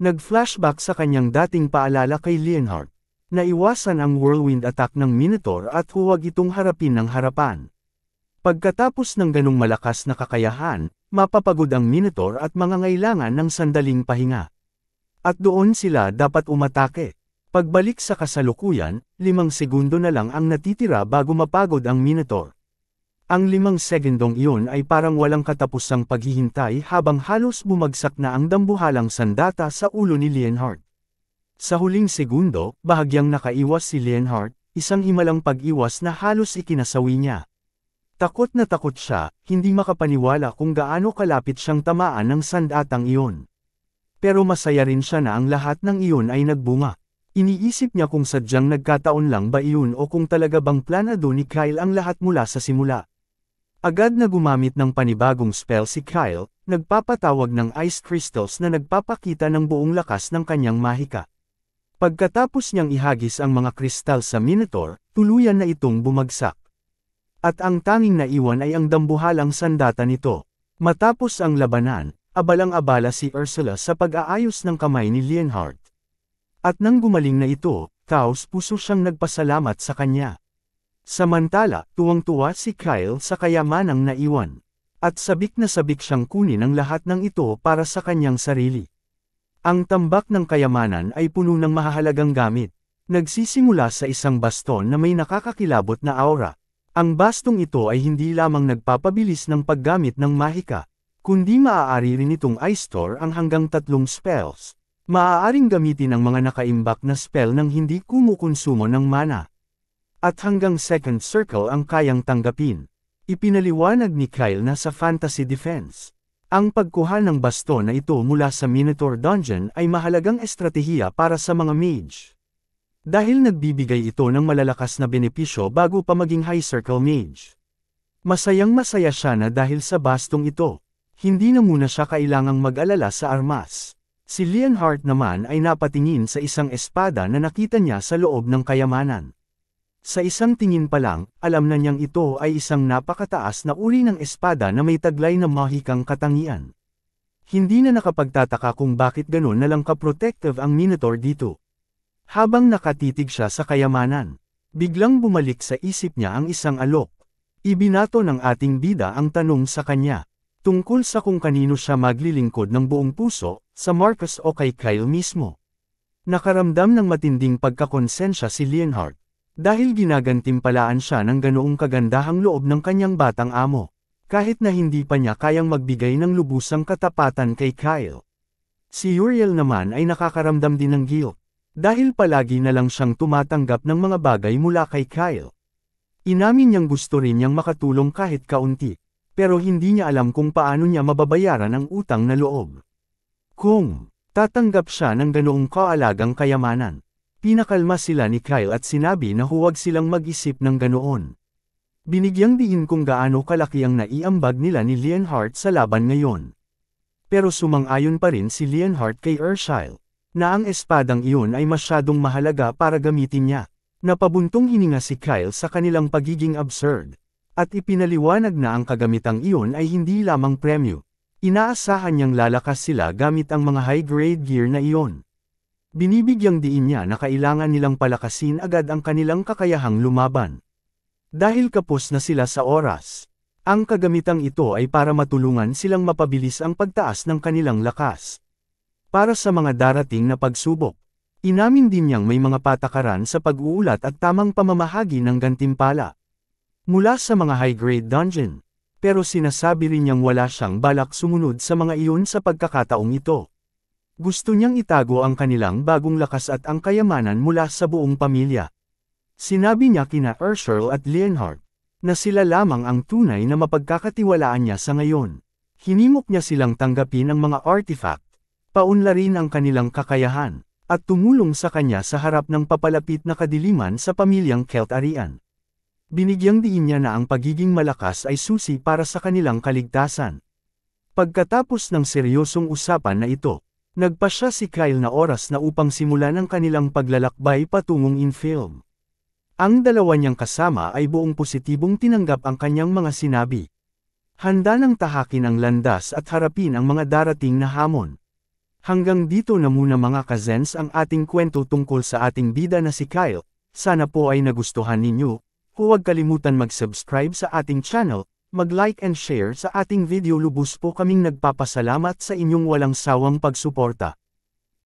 nag-flashback sa kanyang dating paalala kay Leonhardt, na iwasan ang whirlwind attack ng Minotaur at huwag itong harapin ng harapan. Pagkatapos ng ganong malakas na kakayahan, mapapagod ang Minotaur at mangangailangan ng sandaling pahinga. At doon sila dapat umatake. Pagbalik sa kasalukuyan, 5 segundo na lang ang natitira bago mapagod ang Minotaur. Ang 5 segundong iyon ay parang walang katapusang paghihintay habang halos bumagsak na ang dambuhalang sandata sa ulo ni Leonhardt. Sa huling segundo, bahagyang nakaiwas si Leonhardt, isang himalang pag-iwas na halos ikinasawi niya. Takot na takot siya, hindi makapaniwala kung gaano kalapit siyang tamaan ng sandatang iyon. Pero masaya rin siya na ang lahat ng iyon ay nagbunga. Iniisip niya kung sadyang nagkataon lang ba iyon o kung talaga bang planado ni Kyle ang lahat mula sa simula. Agad na gumamit ng panibagong spell si Kyle, nagpapatawag ng ice crystals na nagpapakita ng buong lakas ng kanyang mahika. Pagkatapos niyang ihagis ang mga kristal sa Minotaur, tuluyan na itong bumagsak. At ang tanging naiwan ay ang dambuhalang sandata nito. Matapos ang labanan, abalang-abala si Ursula sa pag-aayos ng kamay ni Leonhardt. At nang gumaling na ito, taos-puso siyang nagpasalamat sa kanya. Samantala, tuwang-tuwa si Kyle sa kayamanang naiwan. At sabik na sabik siyang kunin ang lahat ng ito para sa kanyang sarili. Ang tambak ng kayamanan ay puno ng mahahalagang gamit. Nagsisimula sa isang baston na may nakakakilabot na aura. Ang bastong ito ay hindi lamang nagpapabilis ng paggamit ng mahika, kundi maaari rin itong i-store ang hanggang 3 spells. Maaaring gamitin ang mga nakaimbak na spell nang hindi kumukonsumo ng mana. At hanggang 2nd circle ang kayang tanggapin. Ipinaliwanag ni Kyle na sa fantasy defense, ang pagkuha ng baston na ito mula sa Minotaur Dungeon ay mahalagang estratehiya para sa mga mage. Dahil nagbibigay ito ng malalakas na benepisyo bago pa maging high circle mage. Masayang-masaya siya na dahil sa bastong ito, hindi na muna siya kailangang mag-alala sa armas. Si Leonhardt naman ay napatingin sa isang espada na nakita niya sa loob ng kayamanan. Sa isang tingin pa lang, alam na niyang ito ay isang napakataas na uri ng espada na may taglay na mahikang katangian. Hindi na nakapagtataka kung bakit ganun na lang ka-protective ang Minotaur dito. Habang nakatitig siya sa kayamanan, biglang bumalik sa isip niya ang isang alok. Ibinato ng ating bida ang tanong sa kanya, tungkol sa kung kanino siya maglilingkod ng buong puso, sa Marcus o kay Kyle mismo. Nakaramdam ng matinding pagkakonsensya si Leonhardt. Dahil ginagantimpalaan siya ng ganoong kagandahang loob ng kanyang batang amo, kahit na hindi pa niya kayang magbigay ng lubusang katapatan kay Kyle. Si Uriel naman ay nakakaramdam din ng guilt, dahil palagi na lang siyang tumatanggap ng mga bagay mula kay Kyle. Inamin niyang gusto rin niyang makatulong kahit kaunti, pero hindi niya alam kung paano niya mababayaran ang utang na loob. Kung tatanggap siya ng ganoong kaalagang kayamanan, pinakalma sila ni Kyle at sinabi na huwag silang mag-isip ng ganoon. Binigyang diin kung gaano kalaki ang naiambag nila ni Leonhardt sa laban ngayon. Pero sumang-ayon pa rin si Leonhardt kay Ursula, na ang espadang iyon ay masyadong mahalaga para gamitin niya. Napabuntong hininga si Kyle sa kanilang pagiging absurd, at ipinaliwanag na ang kagamitang iyon ay hindi lamang premyo. Inaasahan niyang lalakas sila gamit ang mga high-grade gear na iyon. Binibigyang diin niya na kailangan nilang palakasin agad ang kanilang kakayahang lumaban. Dahil kapos na sila sa oras. Ang kagamitang ito ay para matulungan silang mapabilis ang pagtaas ng kanilang lakas. Para sa mga darating na pagsubok, inamin din niyang may mga patakaran sa pag-uulat at tamang pamamahagi ng gantimpala mula sa mga high-grade dungeon. Pero sinasabi rin niyang wala siyang balak sumunod sa mga iyon sa pagkakataong ito. Gusto niyang itago ang kanilang bagong lakas at ang kayamanan mula sa buong pamilya. Sinabi niya kina Urshel at Leonhard na sila lamang ang tunay na mapagkakatiwalaan niya sa ngayon. Hinimok niya silang tanggapin ang mga artifact, paunlarin ang kanilang kakayahan, at tumulong sa kanya sa harap ng papalapit na kadiliman sa pamilyang Keltarian. Binigyang diin niya na ang pagiging malakas ay susi para sa kanilang kaligtasan. Pagkatapos ng seryosong usapan na ito, nagpasya si Kyle na oras na upang simulan ang kanilang paglalakbay patungong Infilm. Ang dalawa niyang kasama ay buong positibong tinanggap ang kanyang mga sinabi. Handa nang tahakin ang landas at harapin ang mga darating na hamon. Hanggang dito na muna mga kazens ang ating kwento tungkol sa ating bida na si Kyle. Sana po ay nagustuhan ninyo. Huwag kalimutan mag-subscribe sa ating channel, mag-like and share sa ating video. Lubos po kaming nagpapasalamat sa inyong walang sawang pagsuporta.